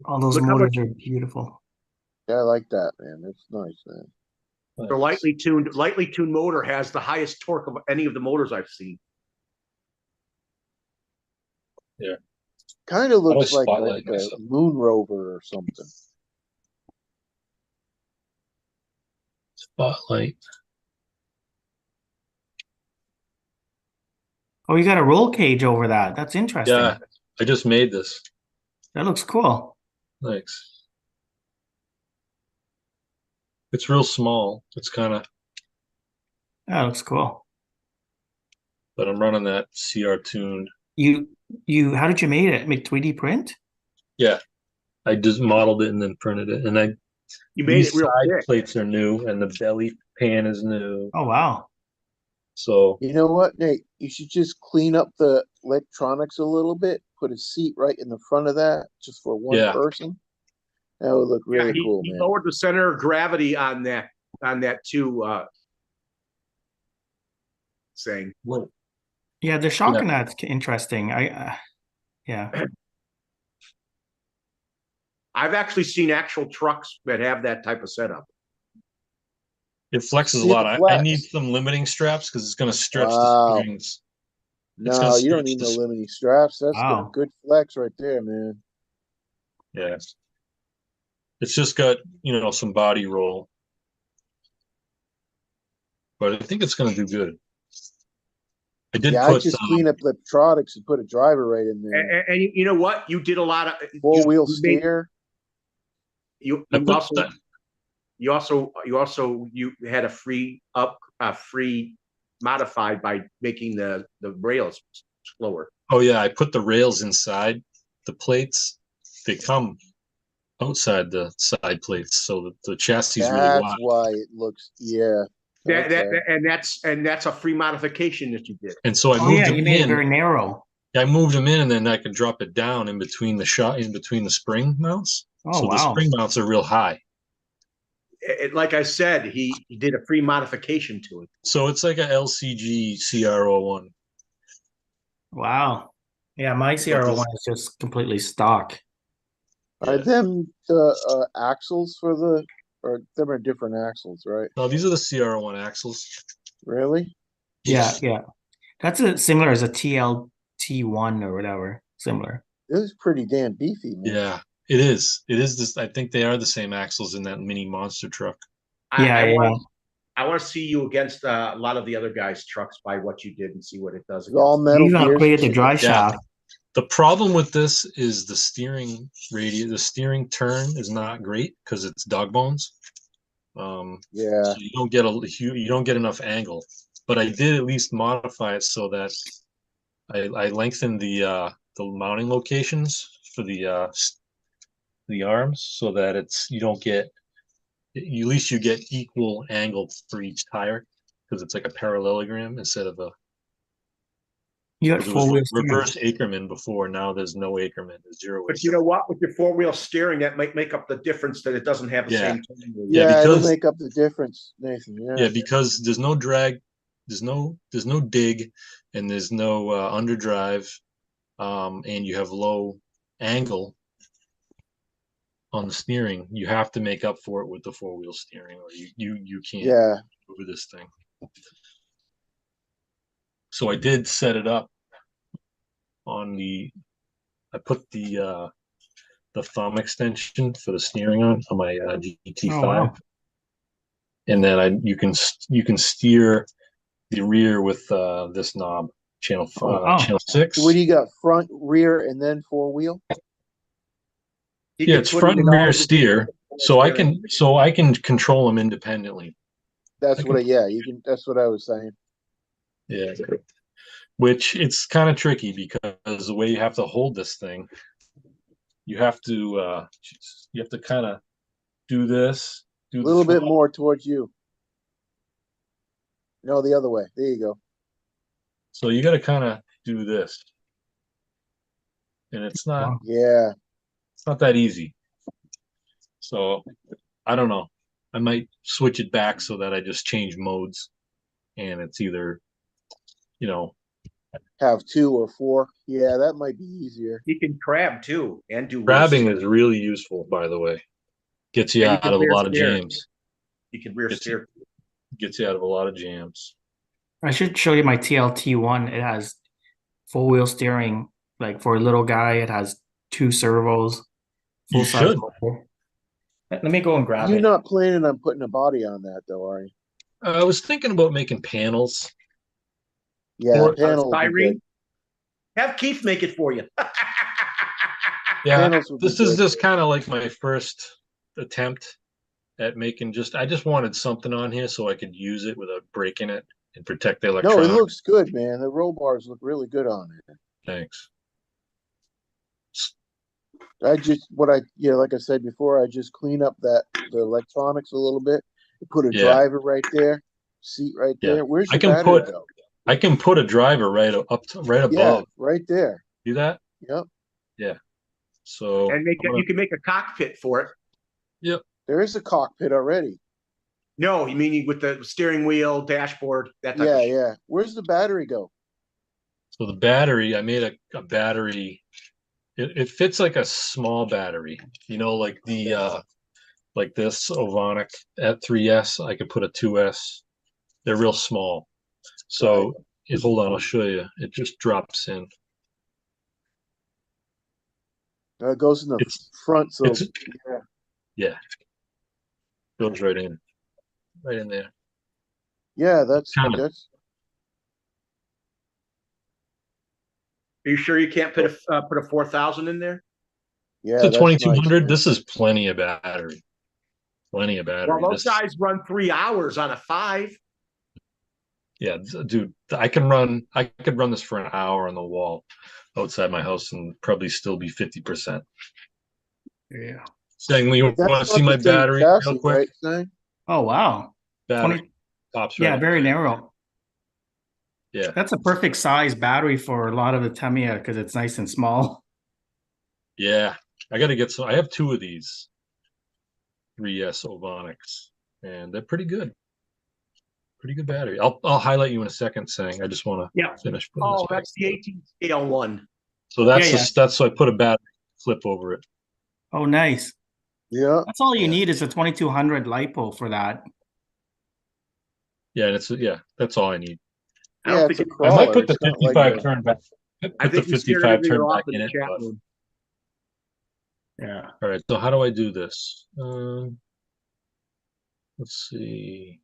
All those Look how motors much are beautiful. Yeah, I like that, man. That's nice, man. the lightly tuned motor has the highest torque of any of the motors I've seen. Yeah. Kind of How do I looks like spotlight a myself? moon rover or something. Spotlight. Oh, you got a roll cage over that. That's interesting. Yeah, I just made this. That looks cool. Thanks. It's real small. It's kind of, That looks cool. but I'm running that CR tuned. How did you make it? Make 3D print? Yeah, I just modeled it and then printed it. And You made these it real side thick. plates are new and the belly pan is new. Oh wow. So You know what, Nate? You should just clean up the electronics a little bit. Put a seat right in the front of that, just for one yeah, person. That would look Yeah, really he, cool, he man. lowered the center of gravity on that too. Saying, Yeah, the shock Yeah. and that's interesting. Yeah. I've actually seen actual trucks that have that type of setup. It flexes a See lot. the I need flex. some limiting straps because it's going to stretch the Wow. springs. It's going No, to you don't stretch need no the. limiting straps. That's a Wow. good flex right there, man. Yeah. It's just got, some body roll. But I think it's going to do good. I did Yeah, I put just clean up electronics and put a driver right in there. And you know what? You did a lot of Four-wheel you made steer. you I you put also that, you had a free modified by making the rails slower. oh yeah, I put the rails inside the plates. They come outside the side plates, so that the chassis is really That's wide. why it looks. Yeah. Okay. And that's a free modification that you did. And so I Oh moved yeah, them you made it in. very narrow. I moved them in, and then I could drop it down in between the spring mounts. Oh So the wow. spring mounts are real high. Like I said, he did a free modification to it. So it's like a LCG CR01. Wow. Yeah, my So CR1 is just completely stock. Are Yeah. them the axles for the, or them are different axles, right? No, these are the CR01 axles. Really? Yeah, yeah. That's similar as a TLT1 or whatever. Similar. This is pretty damn beefy, man. Yeah, it is. It is this. I think they are the same axles in that mini monster truck. Yeah, yeah. I want to see you against a lot of the other guys' trucks by what you did and see what it does It's all against. metal You even gears and upgraded the shit. drive shaft. The problem with this is the steering radius. The steering turn is not great because it's dog bones. Yeah. So you don't get enough angle. But I did at least modify it so that I lengthened the mounting locations for the arms so that you don't get at least you get equal angle for each tire because it's like a parallelogram instead of a You got because it was four-wheel steering. reverse Ackerman before. Now there's no Ackerman. There's zero. But you know what? With your four-wheel steering, that might make up the difference that it doesn't have the Yeah. same turning radius. Yeah, Yeah, it'll because- make up the difference, Nathan. Yeah, because there's no drag, there's no dig, and there's no underdrive, and you have low angle on the steering. You have to make up for it with the four-wheel steering, or you can't Yeah. over this thing. So I did set it up on I put the thumb extension for the steering on my GT5, Oh wow. and then you can steer the rear with this knob, channel wow. channel 6. So what do you got? Front, rear, and then four-wheel? Yeah, it's front and rear steer, so I can control them independently. That's what that's what I was saying. Yeah, which it's kind of tricky because the way you have to hold this thing, you have to kind of do this, A little bit more towards you. No, the other way. There you go. So you got to kind of do this, and it's not Wow. Yeah. it's not that easy. So I don't know. I might switch it back so that I just change modes, and it's either, Have 2 or 4. Yeah, that might be easier. You can crab too and do grabbing is really useful, by the way. Gets you And you out can of a rear lot of steer. jams. You can rear steer. Gets you out of a lot of jams. I should show you my TLT1. It has four-wheel steering. Like for a little guy, it has 2 servos. You Full-size should. motor. Let me go and grab You're it. not planning on putting a body on that, though, are you? I was thinking about making panels. Yeah, Or- panel would be good. Styrene. Have Keith make it for you. Yeah, Panels would be this is good. just kind of like my first attempt at making I just wanted something on here so I could use it without breaking it and protect the No, electronics. it looks good, man. The roll bars look really good on it. Thanks. Like I said before, I just clean up the electronics a little bit. Put a Yeah. driver right there, seat right Yeah. there. Where's I your can battery put- go? I can put a driver right Yeah, above. right there. Do that? Yep. So And you can make a cockpit for it. There is a cockpit already. No, you mean with the steering wheel, dashboard, that type Yeah, of shit. yeah. Where's the battery go? So the battery, I made a battery It fits like a small battery, like like this Ovonic at 3S. I could put a 2S. They're real small. So hold on, I'll show you. It just drops in. It goes in the It's front, so it's yeah, goes right in there. yeah, that's Kind of. that's Are you sure you can't put a 4,000 in there? yeah, It's a that's nice, 2200. man. This is plenty of battery. Plenty of battery. Well, those guys run 3 hours on a 5. Yeah, dude, I could run this for an hour on the wall outside my house and probably still be 50%. Yeah. Saying, you But want that's to see not my the same battery chassis, real quick? right, Sang? Oh wow. Battery 20, tops yeah, right. very narrow. Yeah. That's a perfect size battery for a lot of the Tamiya because it's nice and small. Yeah. I got to get some. I have 2 of these 3S Ovonics, and they're pretty good. Pretty good battery. I'll highlight you in a second, saying I just want to finish. Oh, that's the 18 scale one. So that's Yeah, yeah. that's so I put a battery flip over it. Oh, nice. Yeah. That's all you need is a 2200 LiPo for that. Yeah, that's all I need. Yeah, it's a I crawler. might put the It's not like 55 a, turn back. I Put the think you scared 55 everybody turn off back in in the it. chat But, room. Yeah. all right. So how do I do this? Let's see.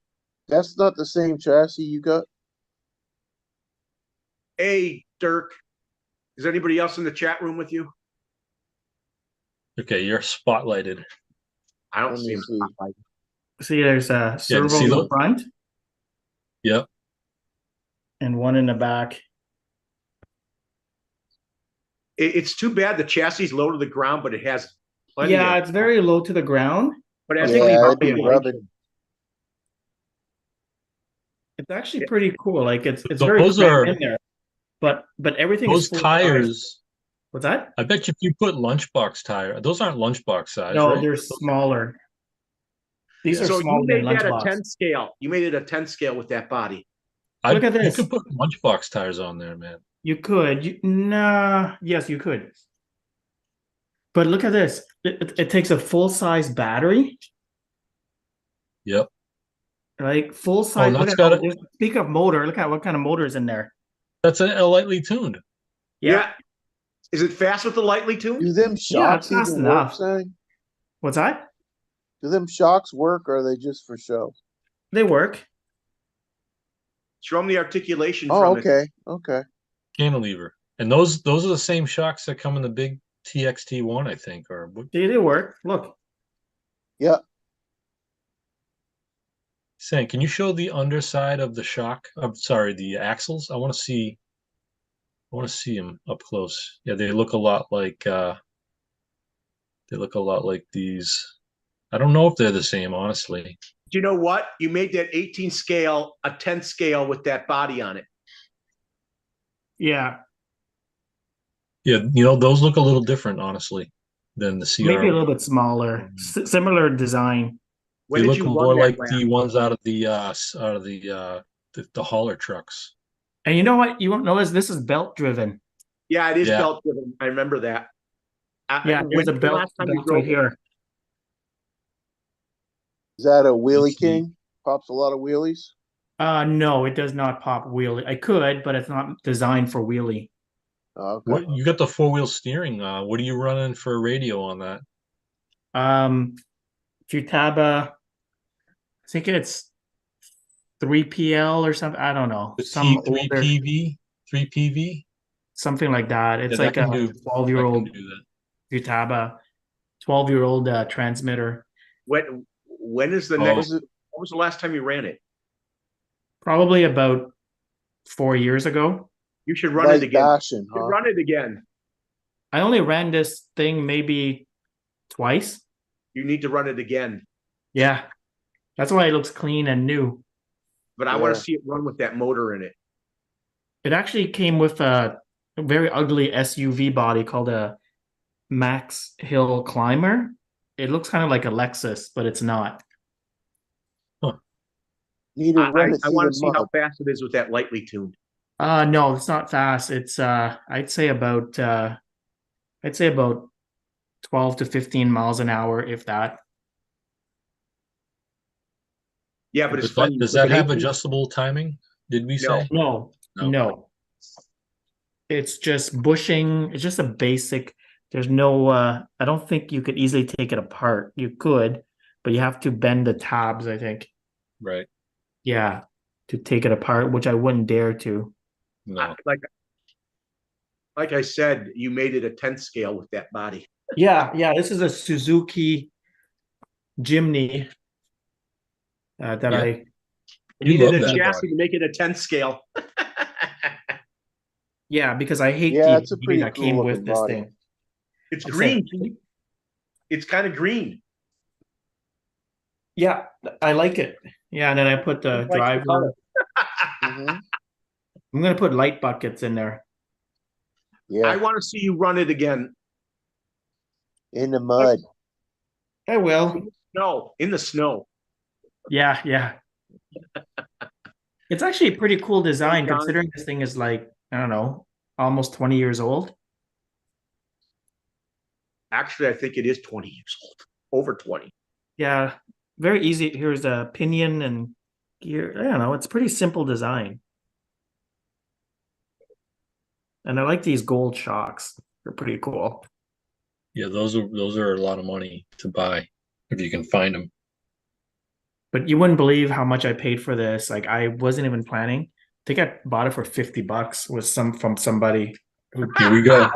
that's not the same chassis you got. Hey, Dirk, is anybody else in the chat room with you? Okay, you're spotlighted. I don't Let see me him. see. See, there's a servo see in the the- front Yep. and one in the back. It's too bad the chassis is low to the ground, but it has plenty Yeah, of. it's very low to the ground. But it has Yeah, plenty of it'd be articulation. rubbing. It's actually pretty cool. Like it's Those very are- crammed in there. But everything Those is full size. tires. What's that? I bet you if you put lunchbox tire, those aren't lunchbox size, No, right? they're smaller. These Yeah. are So smaller you than made that a lunchbox. 10 scale. You made it a 10 scale with that body. Look at this. You could put lunchbox tires on there, man. You could. Nah, yes, you could. But look at this. It takes a full-size battery. Yep. Like full-size. that's Look at got speak of motor. Look at what kind of motor is in there. That's a lightly tuned. Yeah. Is it fast with the lightly Do tuned? them shocks fast even enough. work, Sang? What's that? Do them shocks work, or are they just for show? They work. Show them the articulation Oh, from it. okay, okay. Cantilever. And those are the same shocks that come in the big TXT1, I think, or what They work. Look. Yeah, saying, can you show the underside of the shock? I'm sorry, the axles. I want to see them up close. Yeah, they look a lot like these. I don't know if they're the same, honestly. Do you know what? You made that 18 scale a 10 scale with that body on it. Yeah. Yeah, those look a little different, honestly, than the CR. Maybe a little bit smaller. Similar design. When They did look you more run like that the lap? ones out of the hauler trucks. And you know what? You won't notice this is belt driven. Yeah, it is Yeah. belt driven. I remember that. Yeah, there's a belt, last time you belt drove right here. is that a wheelie Let's see. king? Pops a lot of wheelies. No, it does not pop wheelie. I could, but it's not designed for wheelie. Oh, okay. What you got the 4-wheel steering? What are you running for a radio on that? Futaba, I think it's 3PL or something. I don't know. The Some T3 older, PV, 3PV. something like that. It's Yeah, like that a can do- 12-year-old that can do that. Futaba, 12-year-old transmitter. When is the Oh. next? What was the last time you ran it? Probably about 4 years ago. You should run Like it again. bashing, You should huh? run it again. I only ran this thing maybe twice. You need to run it again. Yeah. That's why it looks clean and new. But I want Yeah. to see it run with that motor in it. It actually came with a very ugly SUV body called a Max Hill Climber. It looks kind of like a Lexus, but it's not. Need to run it I through want the to see how mud. fast it is with that lightly tuned. No, it's not fast. It's I'd say about I'd say about 12 to 15 miles an hour, if that. Yeah, but it's Does funny. does With that an have 18 adjustable timing? Did we No. say? No, No. no. It's just bushing. It's just a basic. There's no, I don't think you could easily take it apart. You could, but you have to bend the tabs, I think. Right. Yeah, to take it apart, which I wouldn't dare to. No. Like I said, you made it a 10th scale with that body. Yeah, yeah. This is a Suzuki Jimny that Yeah. I. You You love needed a that chassis body. to make it a 10th scale. Yeah, because I hate Yeah, the it's a pretty that cool came looking with this body. thing. It's Like I said, green. It's kind of green. yeah, I like it. Yeah, and then I put the Like the color. driver. Hmm. I'm gonna put light buckets in there. Yeah, I want to see you run it again. in the mud. I will. No, in the snow. Yeah, yeah. It's actually a pretty cool design John. considering this thing is like, I don't know, almost 20 years old. Actually, I think it is 20 years old. Over 20. Yeah, very easy. Here's a pinion and gear. I don't know. It's pretty simple design. And I like these gold shocks. They're pretty cool. Yeah, those are a lot of money to buy if you can find them. But you wouldn't believe how much I paid for this. Like I wasn't even planning. I think I bought it for $50 with from somebody who Here we go.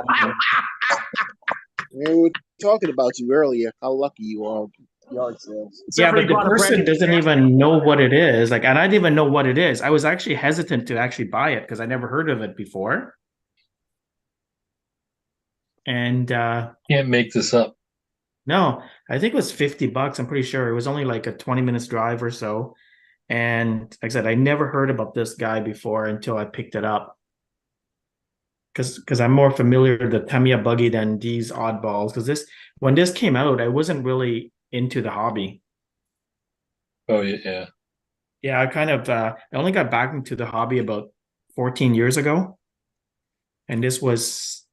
We were talking about you earlier. How lucky you are. Yard sales. Yeah, Somebody but the bought a brand person new doesn't chassis. even know what it is. Like, and I didn't even know what it is. I was actually hesitant to actually buy it because I never heard of it before. And Can't make this up. no, I think it was $50. I'm pretty sure it was only like a 20 minutes drive or so. And like I said, I never heard about this guy before until I picked it up. Because I'm more familiar with the Tamiya buggy than these oddballs. Because when this came out, I wasn't really into the hobby. Oh yeah. Yeah, I only got back into the hobby about 14 years ago. And this was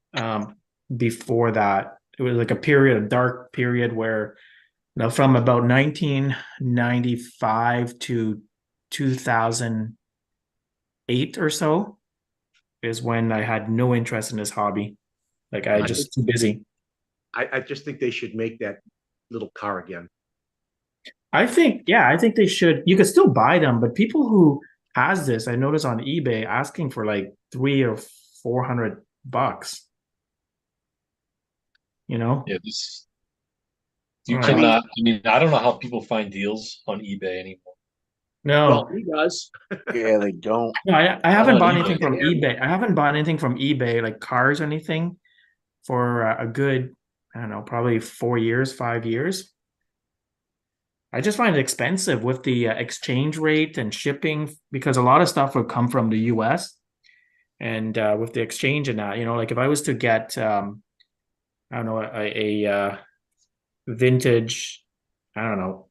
before that. It was like a dark period where from about 1995 to 2008 or so is when I had no interest in this hobby. Like I just too busy. I just think they should make that little car again. I think they should. You could still buy them, but people who has this, I noticed on eBay asking for like $300 or $400. You know? Yeah, you Right. cannot. I mean, I don't know how people find deals on eBay anymore. No. Well, he does. Yeah, they don't. No, I haven't on bought eBay. anything from eBay. I haven't bought anything from eBay, like cars or anything, for a good, I don't know, probably 4 years, 5 years. I just find it expensive with the exchange rate and shipping because a lot of stuff would come from the US. And with the exchange and that, like if I was to get, I don't know, a vintage, I don't know,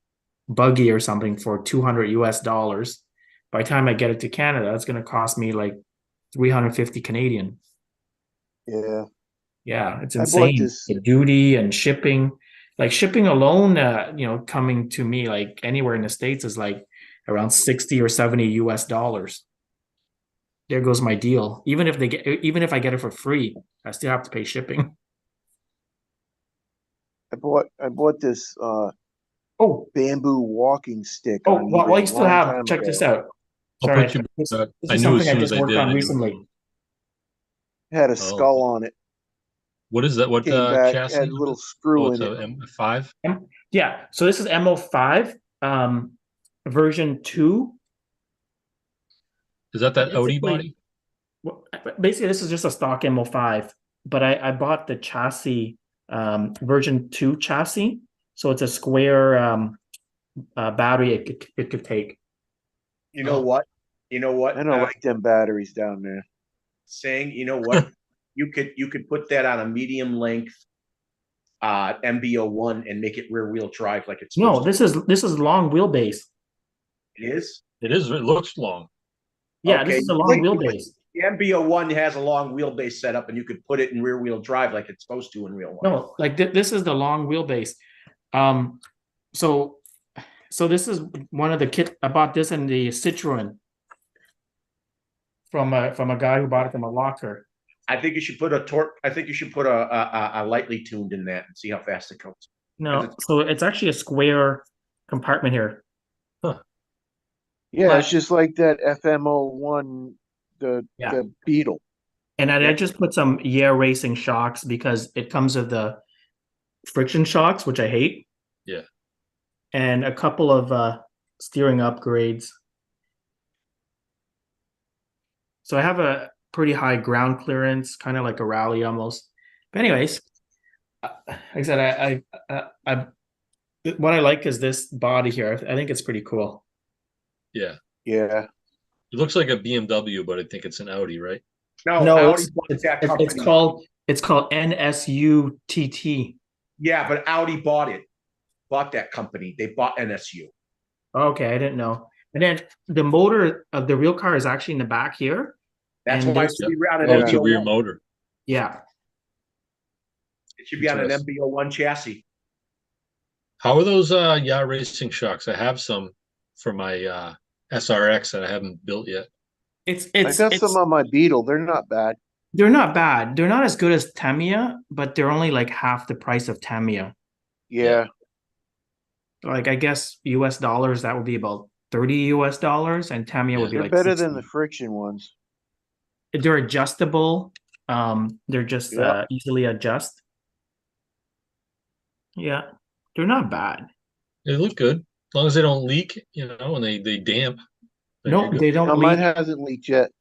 buggy or something for 200 US dollars, by the time I get it to Canada, it's going to cost me like 350 Canadian. Yeah. Yeah, it's I bought insane. this. The duty and shipping, like shipping alone, coming to me like anywhere in the States is like around 60 or 70 US dollars. There goes my deal. Even if I get it for free, I still have to pay shipping. I bought this Oh, bamboo walking stick oh, on well, eBay you a still long have, time check ago. this out. I'll Sorry, put you. this I is knew as something I soon as just I worked did. on I knew. recently. It had a Oh. skull on it. What is that? What Came back, chassis? had a little screw Oh, it's in a it. M5. Yeah, so this is MO5, version 2. Is that Audi Basically, body? basically, this is just a stock MO5, but I bought the chassis, version 2 chassis, so it's a square battery it could take. You know what? You know what? I don't like them batteries down there. Saying, you know what? you could put that on a medium length MB-01 and make it rear wheel drive like it's No, supposed to. this is long wheelbase. It is. It is. It looks long. Yeah, Okay. this is a long Like, wheelbase. The MB-01 has a long wheelbase setup, and you could put it in rear-wheel drive like it's supposed to in real life. No, like this is the long wheelbase. So this is one of the kit. I bought this in the Citroen from a guy who bought it from a locker. I think you should put a torque. I think you should put a lightly tuned in that and see how fast it goes. No, so it's actually a square compartment here. Yeah, But- it's just like that FMO1, the Beetle. And I just put some Racing shocks because it comes with the friction shocks, which I hate. Yeah. And a couple of steering upgrades. So I have a pretty high ground clearance, kind of like a rally almost. But anyways, like I said, I what I like is this body here. I think it's pretty cool. Yeah. Yeah. It looks like a BMW, but I think it's an Audi, right? No, Audi bought it's that company. it's called NSUTT. Yeah, but Audi bought that company. They bought NSU. Okay, I didn't know. And then the motor of the real car is actually in the back here. That's And why it this- should be on an Oh, it's a MB-01. rear motor. Yeah. It should be on an Interesting. MB-01 chassis. How are those yacht racing shocks? I have some for my SRX that I haven't built yet. I got some on my Beetle. They're not bad. They're not bad. They're not as good as Tamiya, but they're only like half the price of Tamiya. Yeah. Like I guess US dollars, that would be about $30 US, and Tamiya would be They're like better than 60. the friction ones. They're adjustable. They're just Yeah. easily adjust. Yeah, they're not bad. They look good as long as they don't leak, and they damp. then No, you're good. they don't No, mine leak. hasn't leaked yet.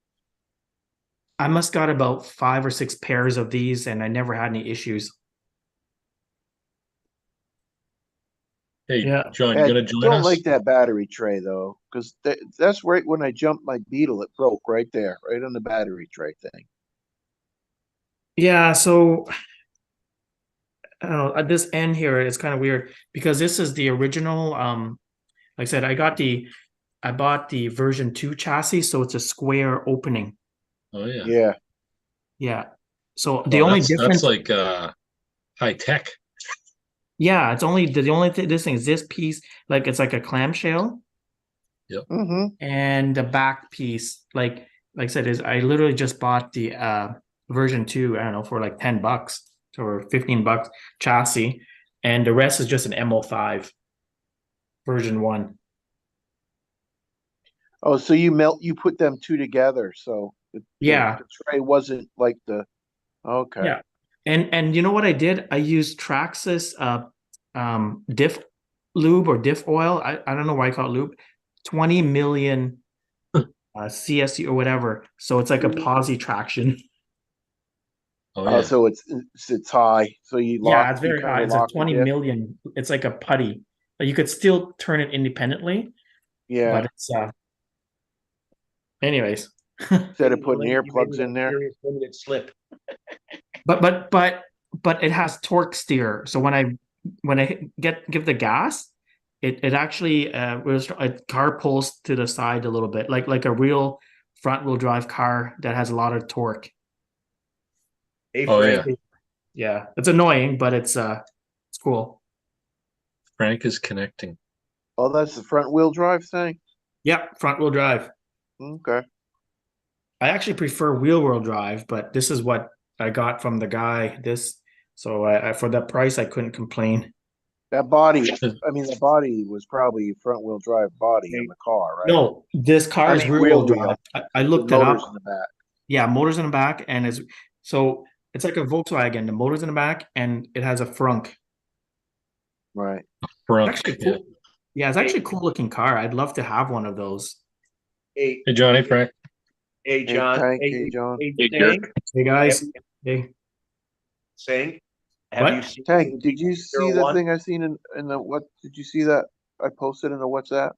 I must got about 5 or 6 pairs of these, and I never had any issues. Hey, Yeah. John, Yeah, you gonna I join don't us? like that battery tray though, because that's right when I jumped my Beetle, it broke right there, right on the battery tray thing. Yeah, so I don't know, at this end here, it's kind of weird because this is the original. Like I said, I bought the version 2 chassis, so it's a square opening. Oh yeah. Yeah. Yeah. So the Wow, only that's difference, like high tech. yeah, it's only the only thing. This thing is this piece, like it's like a clamshell, Mm-hmm. and the back piece, like I said, is I literally just bought the version 2. I don't know, for like $10 or $15 chassis, and the rest is just an MO5 version 1. Oh, so you put them two together, so Yeah. the tray wasn't like the okay. Yeah. And you know what I did? I used Traxxas diff lube or diff oil. I don't know why I call it lube. 20 million CSU or whatever. So it's like a posi traction. Oh Oh, yeah. so it's high. So you lock. Yeah, it's very you high. kinda It's a lock the 20 diff. million. It's like a putty. But you could still turn it independently, Yeah. but it's anyways. Instead of putting You made earplugs it a in there. serious limited slip. But it has torque steer. So when I give the gas, it actually a car pulls to the side a little bit, like a real front wheel drive car that has a lot of torque. Hey, Oh, Frank, yeah. Yeah, it's annoying, but it's cool. Frank is connecting. Oh, that's the front wheel drive thing. Yep, front wheel drive. Okay. I actually prefer wheel drive, but this is what I got from the guy. So I for that price I couldn't complain. That body. I mean, the body was probably front wheel drive body on the car, right? No, this car I is mean, rear wheel wheel wheel. drive. I The looked it up. motors in the back. Yeah, motors in the back, and it's like a Volkswagen. The motors in the back, and it has a frunk. Right. Front. Actually Yeah. cool. Yeah, it's actually a cool looking car. I'd love to have one of those. hey, Hey, Johnny, Frank. hey, John. Frank, hey, John. Hey, Hey, Tank, Hey guys. Hey. Saying, have What? you seen Tank, did you see the 01? thing I seen in the what? Did you see that I posted in the WhatsApp?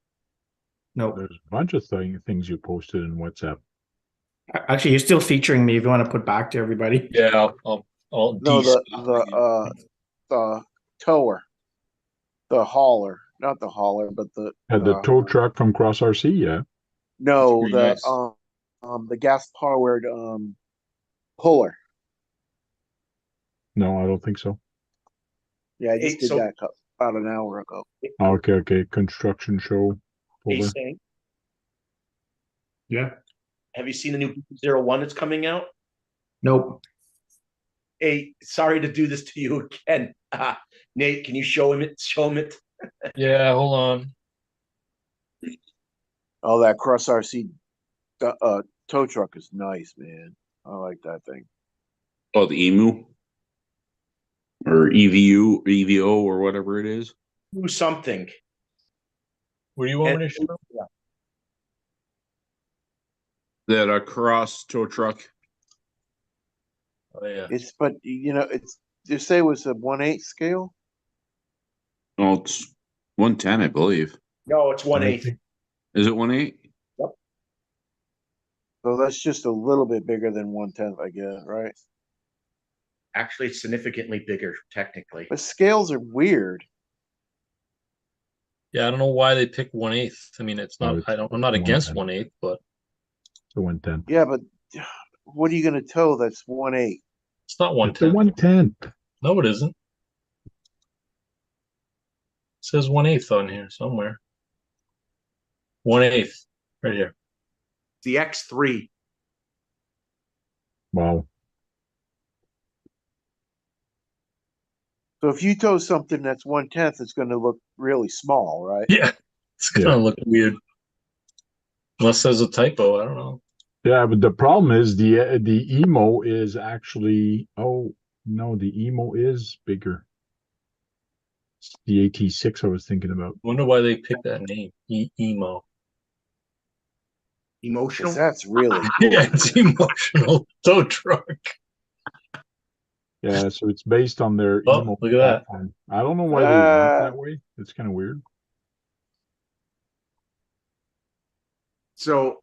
No. There's a bunch of things you posted in WhatsApp. Actually, you're still featuring me if you want to put back to everybody. Yeah, I'll No, de- the tower, the hauler, not the hauler, but Had the tow truck from Cross RC, yeah. no, pretty the nice. the gas powered puller. No, I don't think so. Yeah, I just did So- that about an hour ago. Okay, okay. Construction show. Hey, Folder. Sting, Yeah. have you seen the new BT-01 that's coming out? Nope. Hey, sorry to do this to you again. Nate, can you show him it? Show him it. Yeah, hold on. Oh, that Cross RC tow truck is nice, man. I like that thing. Oh, the emu or EVU, EVO, or whatever it is. Do something. Where do you want me to show? Yeah. That cross tow truck. Oh yeah. But it's you say it was a 1/8 scale. Oh, it's 110, I believe. No, it's 1/8. Is it 1.8? So that's just a little bit bigger than 1/10, I guess, right? Actually, it's significantly bigger, technically. But scales are weird. Yeah, I don't know why they picked 1/8. I mean, it's not. it's I'm not against 1/10. 1/8, but The 110. Yeah, but what are you going to tow that's 1/8? it's not It's the 110. 110. No, it isn't. It says 1/8 on here somewhere. 1/8 right here. The X3. Wow. So if you tow something that's 1/10, it's going to look really small, right? Yeah, it's gonna look weird. Unless there's a typo, I don't know. Yeah, but the problem is the emo is actually, oh no, the emo is bigger. It's the AT6 I was thinking about. Wonder why they picked that name, emo. Emotional. 'Cause that's really cool. Yeah, it's emotional tow truck. Yeah, so it's based on their Oh, emo look at that. platform. I don't know why they want it that way. It's kind of weird. So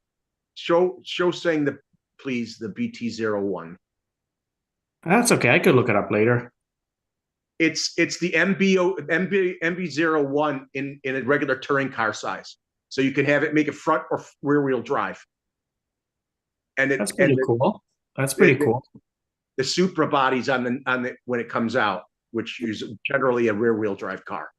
show saying please the BT-01. That's okay. I could look it up later. It's the MB-01 in a regular touring car size. So you can have it make it front or rear wheel drive. And That's pretty cool. That's pretty cool. The Supra body's on the when it comes out, which is generally a rear wheel drive car.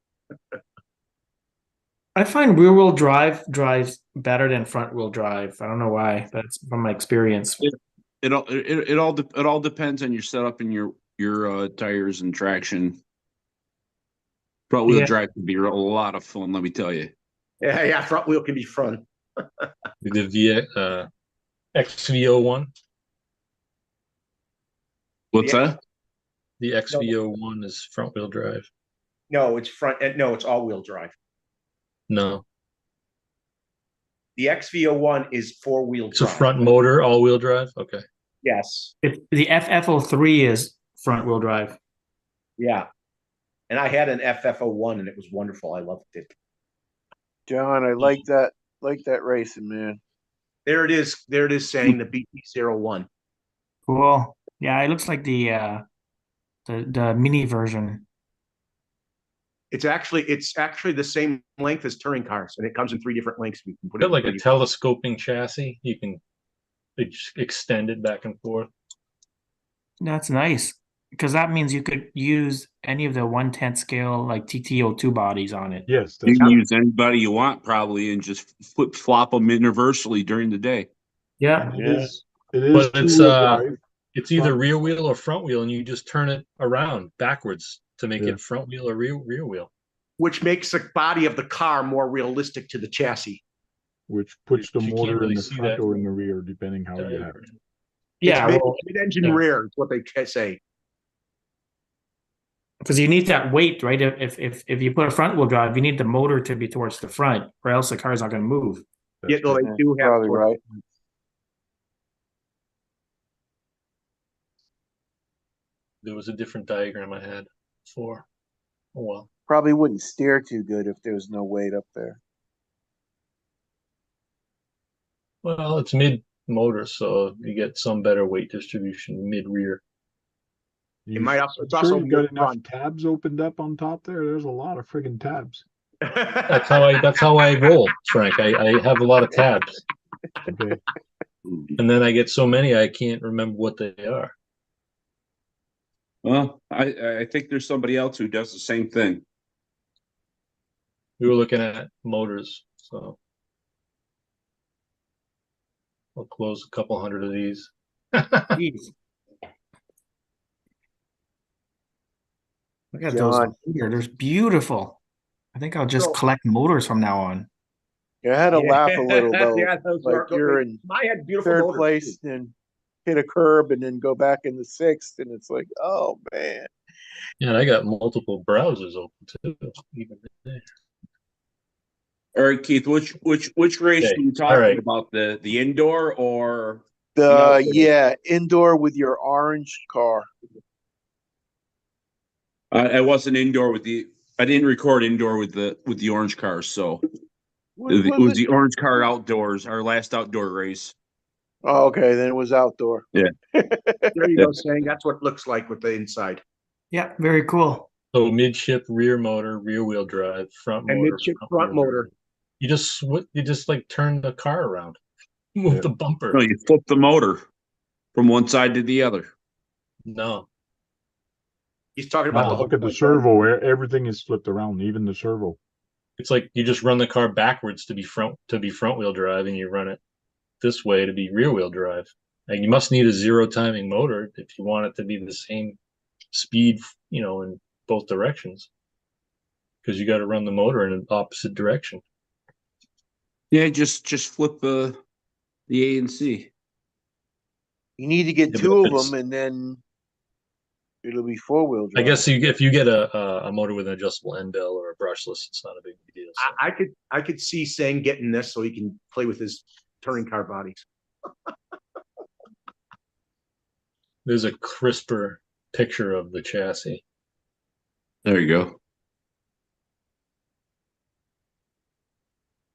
I find rear wheel drive drives better than front wheel drive. I don't know why. That's from my experience. It all depends on your setup and your tires and traction. Front wheel Yeah. drive can be a lot of fun, let me tell you. Yeah, front wheel can be fun. The XVO1. What's Yeah. that? The XVO1 is front wheel drive. No, it's no, it's all wheel drive. No, The XVO1 is four wheel it's a drive. front motor, all wheel drive. Okay. Yes. The FF03 is front wheel drive. Yeah. And I had an FF01 and it was wonderful. I loved it. John, I like that racing, man. There it is. There it is saying the BT-01. Cool. Yeah, it looks like the mini version. It's actually the same length as touring cars, and it comes in 3 different lengths. We can put it Got like a in telescoping chassis. You can extend it back and forth. That's nice because that means you could use any of the 1/10 scale like TT02 bodies on it. Yes, You that's can right. use anybody you want probably and just flop them universally during the day. Yeah. It is But it's two-wheel drive. it's either rear wheel or front wheel, and you just turn it around backwards to make Yeah. it front wheel or rear wheel. which makes the body of the car more realistic to the chassis. Which puts the You can't motor really in the see front that or in the rear, depending how you have it. Yeah, It's well, mid-engine yeah. rear is what they say. because you need that weight, right? If you put a front wheel drive, you need the motor to be towards the front, or else the car's not going to move. That's Yeah, though right. they do have Probably right. There was a different diagram I had before. Oh well. Probably wouldn't steer too good if there was no weight up there. Well, it's mid motor, so you get some better weight distribution mid rear. You might also- it's sure also you got more enough fun. tabs opened up on top there? There's a lot of friggin' tabs. That's how I roll, Frank. I have a lot of tabs. Okay. And then I get so many I can't remember what they are. Well, I think there's somebody else who does the same thing. We were looking at motors, so I'll close a couple hundred of these. Jeez. Look at those John. here. They're beautiful. I think I'll just So- collect motors from now on. Yeah, I had to laugh a little though. Yeah, those like are- you're in I had beautiful third motors, place too. and hit a curb and then go back in the sixth, and it's like, oh man. Yeah, and I got multiple browsers open too. Even there. All right, Keith, which race Okay, are you all talking right. about? The indoor or The outdoor? yeah, indoor with your orange car. I wasn't indoor with the. I didn't record indoor with the orange cars, so What it was was it? the orange car outdoors. Our last outdoor race. Oh, okay, then it was outdoor. There you Yeah. go, saying that's what it looks like with the inside. Yeah, very cool. So midship, rear motor, rear wheel drive, front And motor, midship front wheel motor. drive. You just like turn the car around, move Yeah. the bumper. No, you flip the motor from one side to the other. No, He's talking about No, the whole look at the front. servo. Everything is flipped around, even the servo. it's like you just run the car backwards to be front wheel drive, and you run it this way to be rear wheel drive. And you must need a zero timing motor if you want it to be the same speed, in both directions, because you got to run the motor in an opposite direction. Yeah, just flip the A and C. You need to get Yeah, but two of it's- them, and then it'll be four-wheel I drive. guess if you get a motor with an adjustable end bell or a brushless, it's not a big deal. So. I could see saying getting this so he can play with his touring car bodies. There's a crisper picture of the chassis. There you go.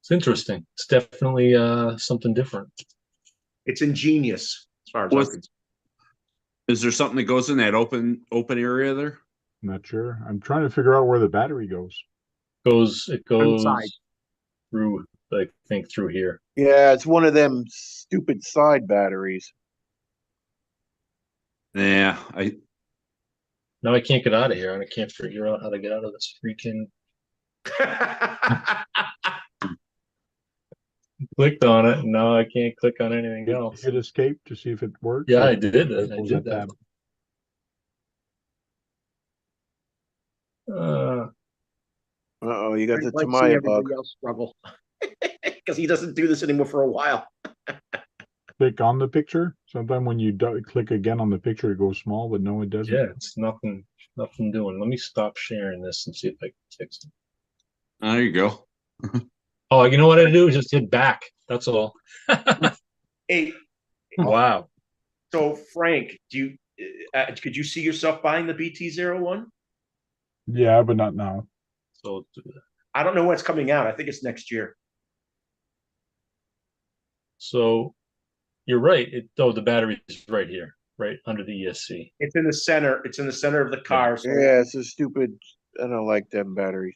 It's interesting. It's definitely something different. It's ingenious as far as I'm What's- concerned. Is there something that goes in that open area there? I'm not sure. I'm trying to figure out where the battery goes. It goes Inside. through, I think, through here. Yeah, it's one of them stupid side batteries. Yeah, Now I can't get out of here, and I can't figure out how to get out of this freaking. Clicked on it, and now I can't click on anything else. Hit escape to see if it works. Yeah, or I did that. I close did that. tab. Uh-oh, you got the Like seeing Tamiya bug. everybody else struggle because he doesn't do this anymore for a while. Click on the picture. Sometimes when you click again on the picture, it goes small, but no, it doesn't. Yeah, it's nothing doing. Let me stop sharing this and see if I can fix it. there you go. Oh, you know what I do? Just hit back. That's all. Hey, Wow. so Frank, could you see yourself buying the BT01? Yeah, but not now. So I don't know when it's coming out. I think it's next year. you're right. The battery is right here, right under the ESC. It's in the center. It's in the center of the car. So Yeah, it's a stupid. I don't like them batteries.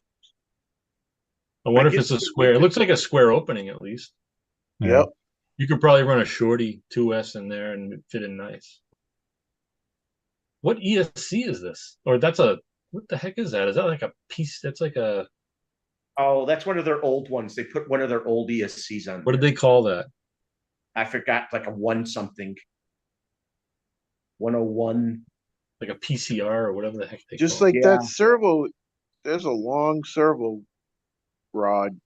I wonder I if it's guess a square. It looks like a square opening at least. Yeah. Yep. You could probably run a shorty 2S in there and it'd fit in nice. What ESC is this? Or what the heck is that? Is that like a piece? That's like a, Oh, that's one of their old ones. They put one of their old ESCs on. what did they call that? I forgot, like a one something. 101. Like a PCR or whatever the heck they Just call like it. Yeah. that servo. There's a long servo rod.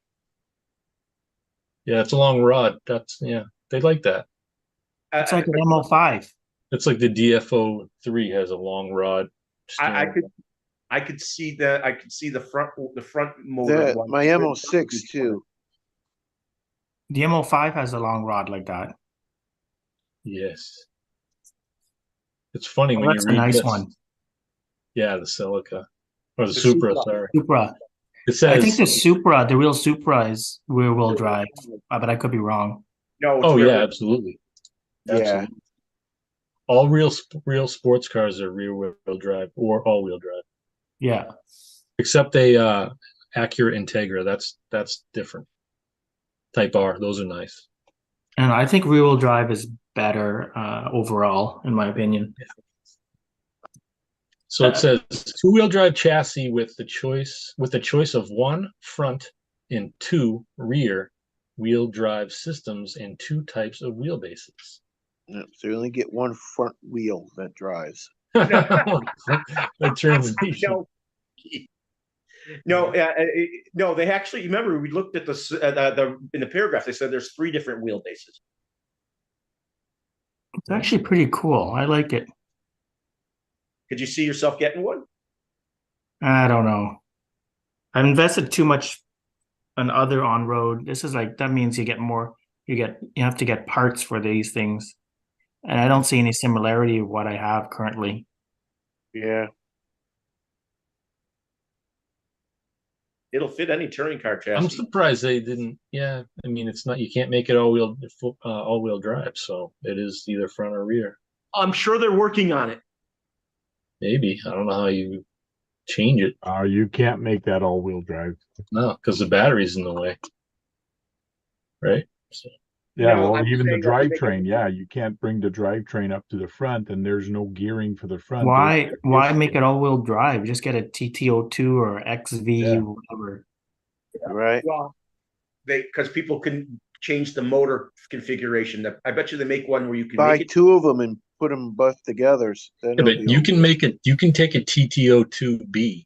Yeah, it's a long rod. They like that. It's like an MO5. It's like the DFO 3 has a long rod. I could see the front motor That one. my MO6 too. The MO5 has a long rod like that. Yes. It's funny Oh, when you that's a read nice this. one. Yeah, the Celica. Or the The Supra, Supra. sorry. Supra. It I think says, the real Supra is rear wheel drive, but I could be wrong. No, it's oh rear yeah, wheel. absolutely. Yeah. Absolutely. All real sports cars are rear wheel drive or all wheel drive, Yeah. except a Acura Integra. That's different. Type R, those are nice. And I think rear-wheel drive is better overall, in my opinion. So it says two-wheel drive chassis with the choice of one front and two rear wheel drive systems and two types of wheelbases. Yeah, so you only get one front wheel that drives. The translation. No, they actually remember we looked at the in the paragraph. They said there's 3 different wheelbases. It's actually pretty cool. I like it. Could you see yourself getting one? I don't know. I've invested too much on other on-road. This is like, that means you get more, you have to get parts for these things. And I don't see any similarity with what I have currently. Yeah. It'll fit any touring car chassis. I'm surprised they didn't. Yeah, I mean, it's not. You can't make it all-wheel drive, so it is either front or rear. I'm sure they're working on it. Maybe I don't know how you change it. You can't make that all-wheel drive. No, because the battery's in the way, right? So, Yeah, No, well, I'm even the saying that they make drivetrain, yeah, you can't bring the drivetrain up to the front, and there's no gearing for the front. Why make it all-wheel drive? Just get a TTO2 or XV, Yeah. whatever. Right. Well, because people can change the motor configuration. I bet you they make one where you can Buy make it. 2 of them and put them both together. Then yeah, it'll but be you all- can make it. You can take a TTO2B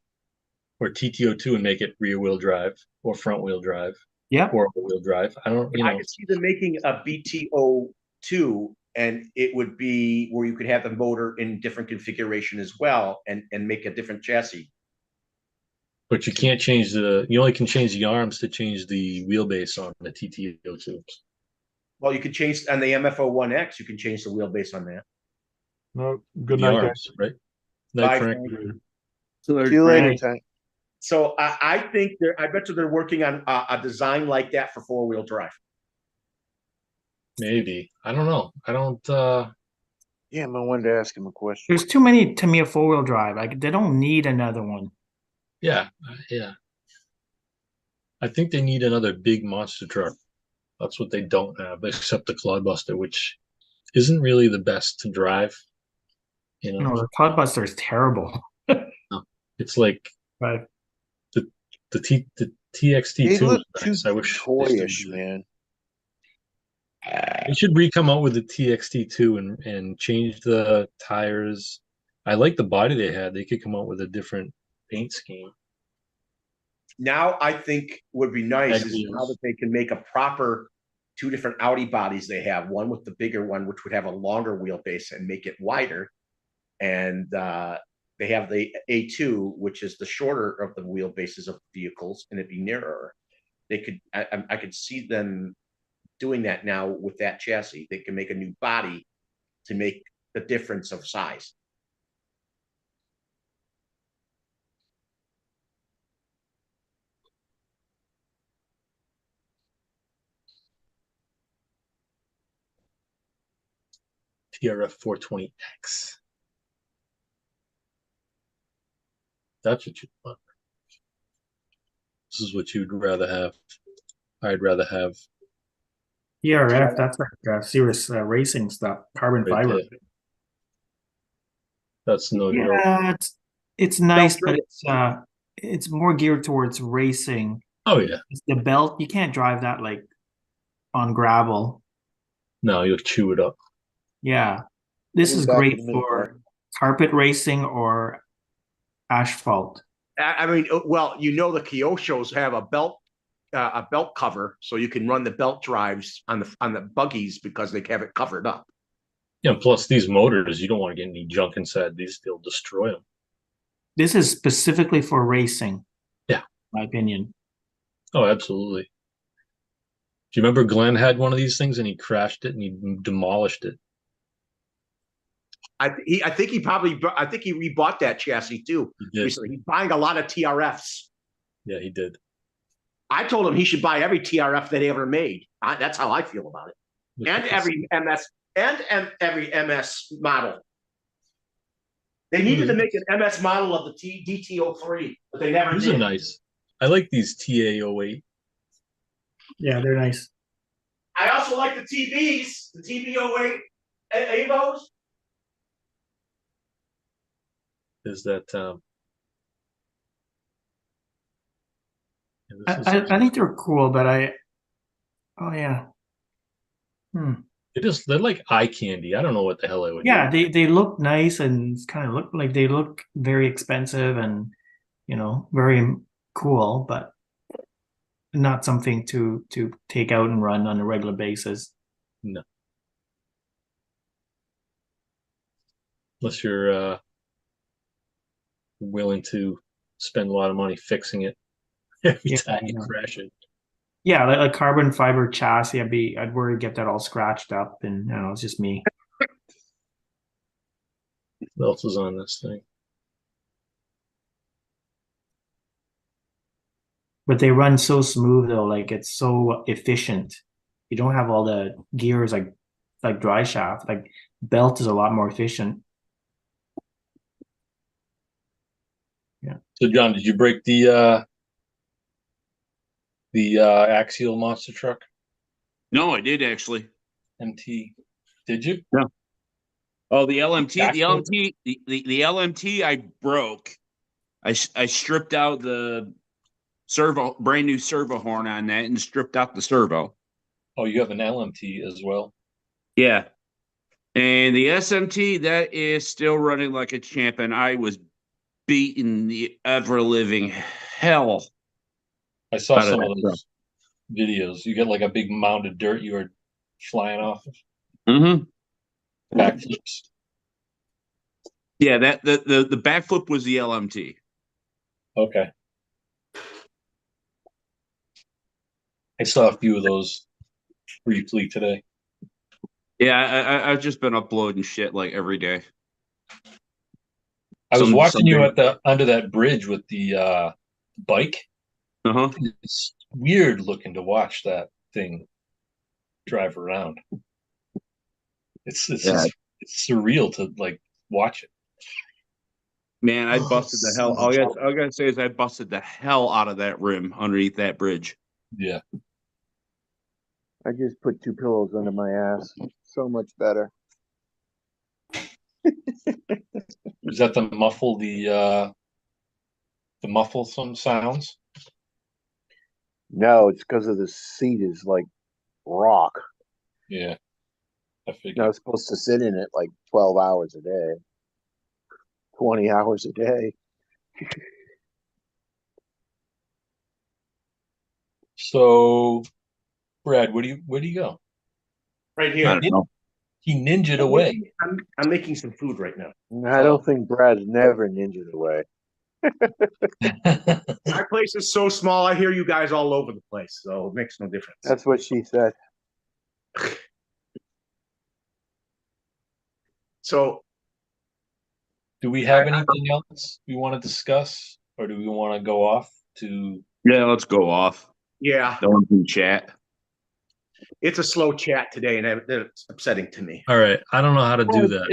or TTO2 and make it rear-wheel drive or front-wheel drive Yep. or all-wheel drive. I don't. I could see them making a BTO2, and it would be where you could have the motor in different configuration as well, and make a different chassis. But you can't change you only can change the arms to change the wheelbase on the TTO2. Well, you could change on the MFO1X. You can change the wheelbase on that. No, good The night, arms, guys. right? Bye, Night, Frank. Frank. See you later, Right. Tank. So I think I bet you they're working on a design like that for 4-wheel drive. Maybe. I don't know. I don't Yeah, I wanted to ask him a question. There's too many to me a four-wheel drive. Like they don't need another one. yeah. I think they need another big monster truck. That's what they don't have, except the Clodbuster, which isn't really the best to drive. You know, No, the Cloudbuster is terrible. it's like Right. the TXT2 They is look too nice. I wish they still toyish, do it. man. They should re-come out with the TXT2 and change the tires. I like the body they had. They could come out with a different paint scheme. Now I think would be nice is Ideas. now that they can make a proper 2 different Audi bodies. They have one with the bigger one, which would have a longer wheelbase and make it wider, and they have the A2, which is the shorter of the wheelbases of vehicles, and it'd be narrower. They could, I could see them doing that now with that chassis. They can make a new body to make the difference of size. TRF 420X. That's what you want. This is what you'd rather have. I'd rather have ERF, that's like serious racing stuff, carbon right fiber. there. That's no joke. Yeah, it's nice, but it's more geared towards racing. Oh yeah. It's the belt, you can't drive that like on gravel. No, you'll chew it up. Yeah. This Put 'em is back great in the middle, for Martin. carpet racing or asphalt. I mean, well, you know, the Kyoshos have a belt cover, so you can run the belt drives on the buggies because they have it covered up. Yeah, plus these motors, you don't want to get any junk inside these. They'll destroy them. This is specifically for racing. Yeah. In my opinion. Oh, absolutely. Do you remember Glenn had one of these things and he crashed it and he demolished it? I think he rebought that chassis too recently. He's buying a lot of TRFs. Yeah, he did. I told him he should buy every TRF that he ever made. That's how I feel about it, and every every MS model. They needed to make an MS model of the DT03, but they never These did. are nice. I like these TA08. Yeah, they're nice. I also like the TVs, the TB08 Avos. Is that yeah, this is I think they're cool, but oh yeah. they're like eye candy. I don't know what the hell I would Yeah, do. they look nice and kind of look like they look very expensive and very cool, but not something to take out and run on a regular basis. No. Unless you're willing to spend a lot of money fixing it every Yeah, time I you know. crash it. Yeah, like a carbon fiber chassis, I'd worry to get that all scratched up, and it's just me. What else is on this thing? But they run so smooth though, like it's so efficient. You don't have all the gears like dry shaft. Like belt is a lot more efficient. Yeah. So John, did you break the axial monster truck No, I did actually. MT? Did you? No. Oh, the LMT, the Backflip? LMT, the LMT I broke. I stripped out the brand new servo horn on that and stripped out the servo. Oh, you have an LMT as well. Yeah. And the SMT, that is still running like a champ, and I was beating the ever living hell I saw out of some that of stuff. those videos. You get like a big mound of dirt you were flying off of. Mm-hmm. Backflips. Yeah, that the backflip was the LMT. Okay. I saw a few of those briefly today. Yeah, I've just been uploading shit like every day. I was watching you Sunday. at the under that bridge with the bike. Uh-huh. It's weird looking to watch that thing drive around. It's Yeah. just it's surreal to like watch it. Man, I busted the hell. All I gotta say is I busted the hell out of that rim underneath that bridge. Yeah. I just put 2 pillows under my ass. So much better. Is that the muffle some sounds? No, it's because of the seat is like rock. Yeah. I I figured. was supposed to sit in it like 12 hours a day, 20 hours a day. So Brad, where do you go? Right I here. don't know. He ninja'd away. I'm making some food right now. I don't think Brad's never ninjaed away. My place is so small. I hear you guys all over the place, so it makes no difference. That's what she said. So, Do we have anything else we want to discuss, or do we want to go off to? Yeah, let's go off. yeah, No one can chat. it's a slow chat today, and it's upsetting to me. All right, I don't know how to do that.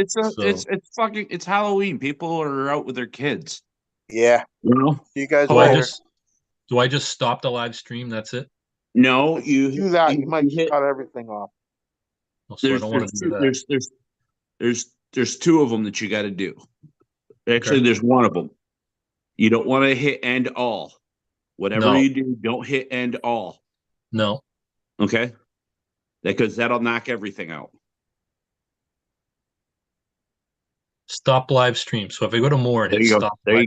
It's Halloween. People are out with their kids. Yeah. You know? See you guys Do I later. just stop the live stream? That's it. No, If you do that, you might hit. cut everything off. Oh, so I There's don't want to do there's, that. there's two of them that you got to do. Actually, Okay. there's one of them. You don't want to hit end all. Whatever No. you do, don't hit end all. No. Okay? Because that'll knock everything out. Stop live stream. So if I go to more and There hit you go. stop There you live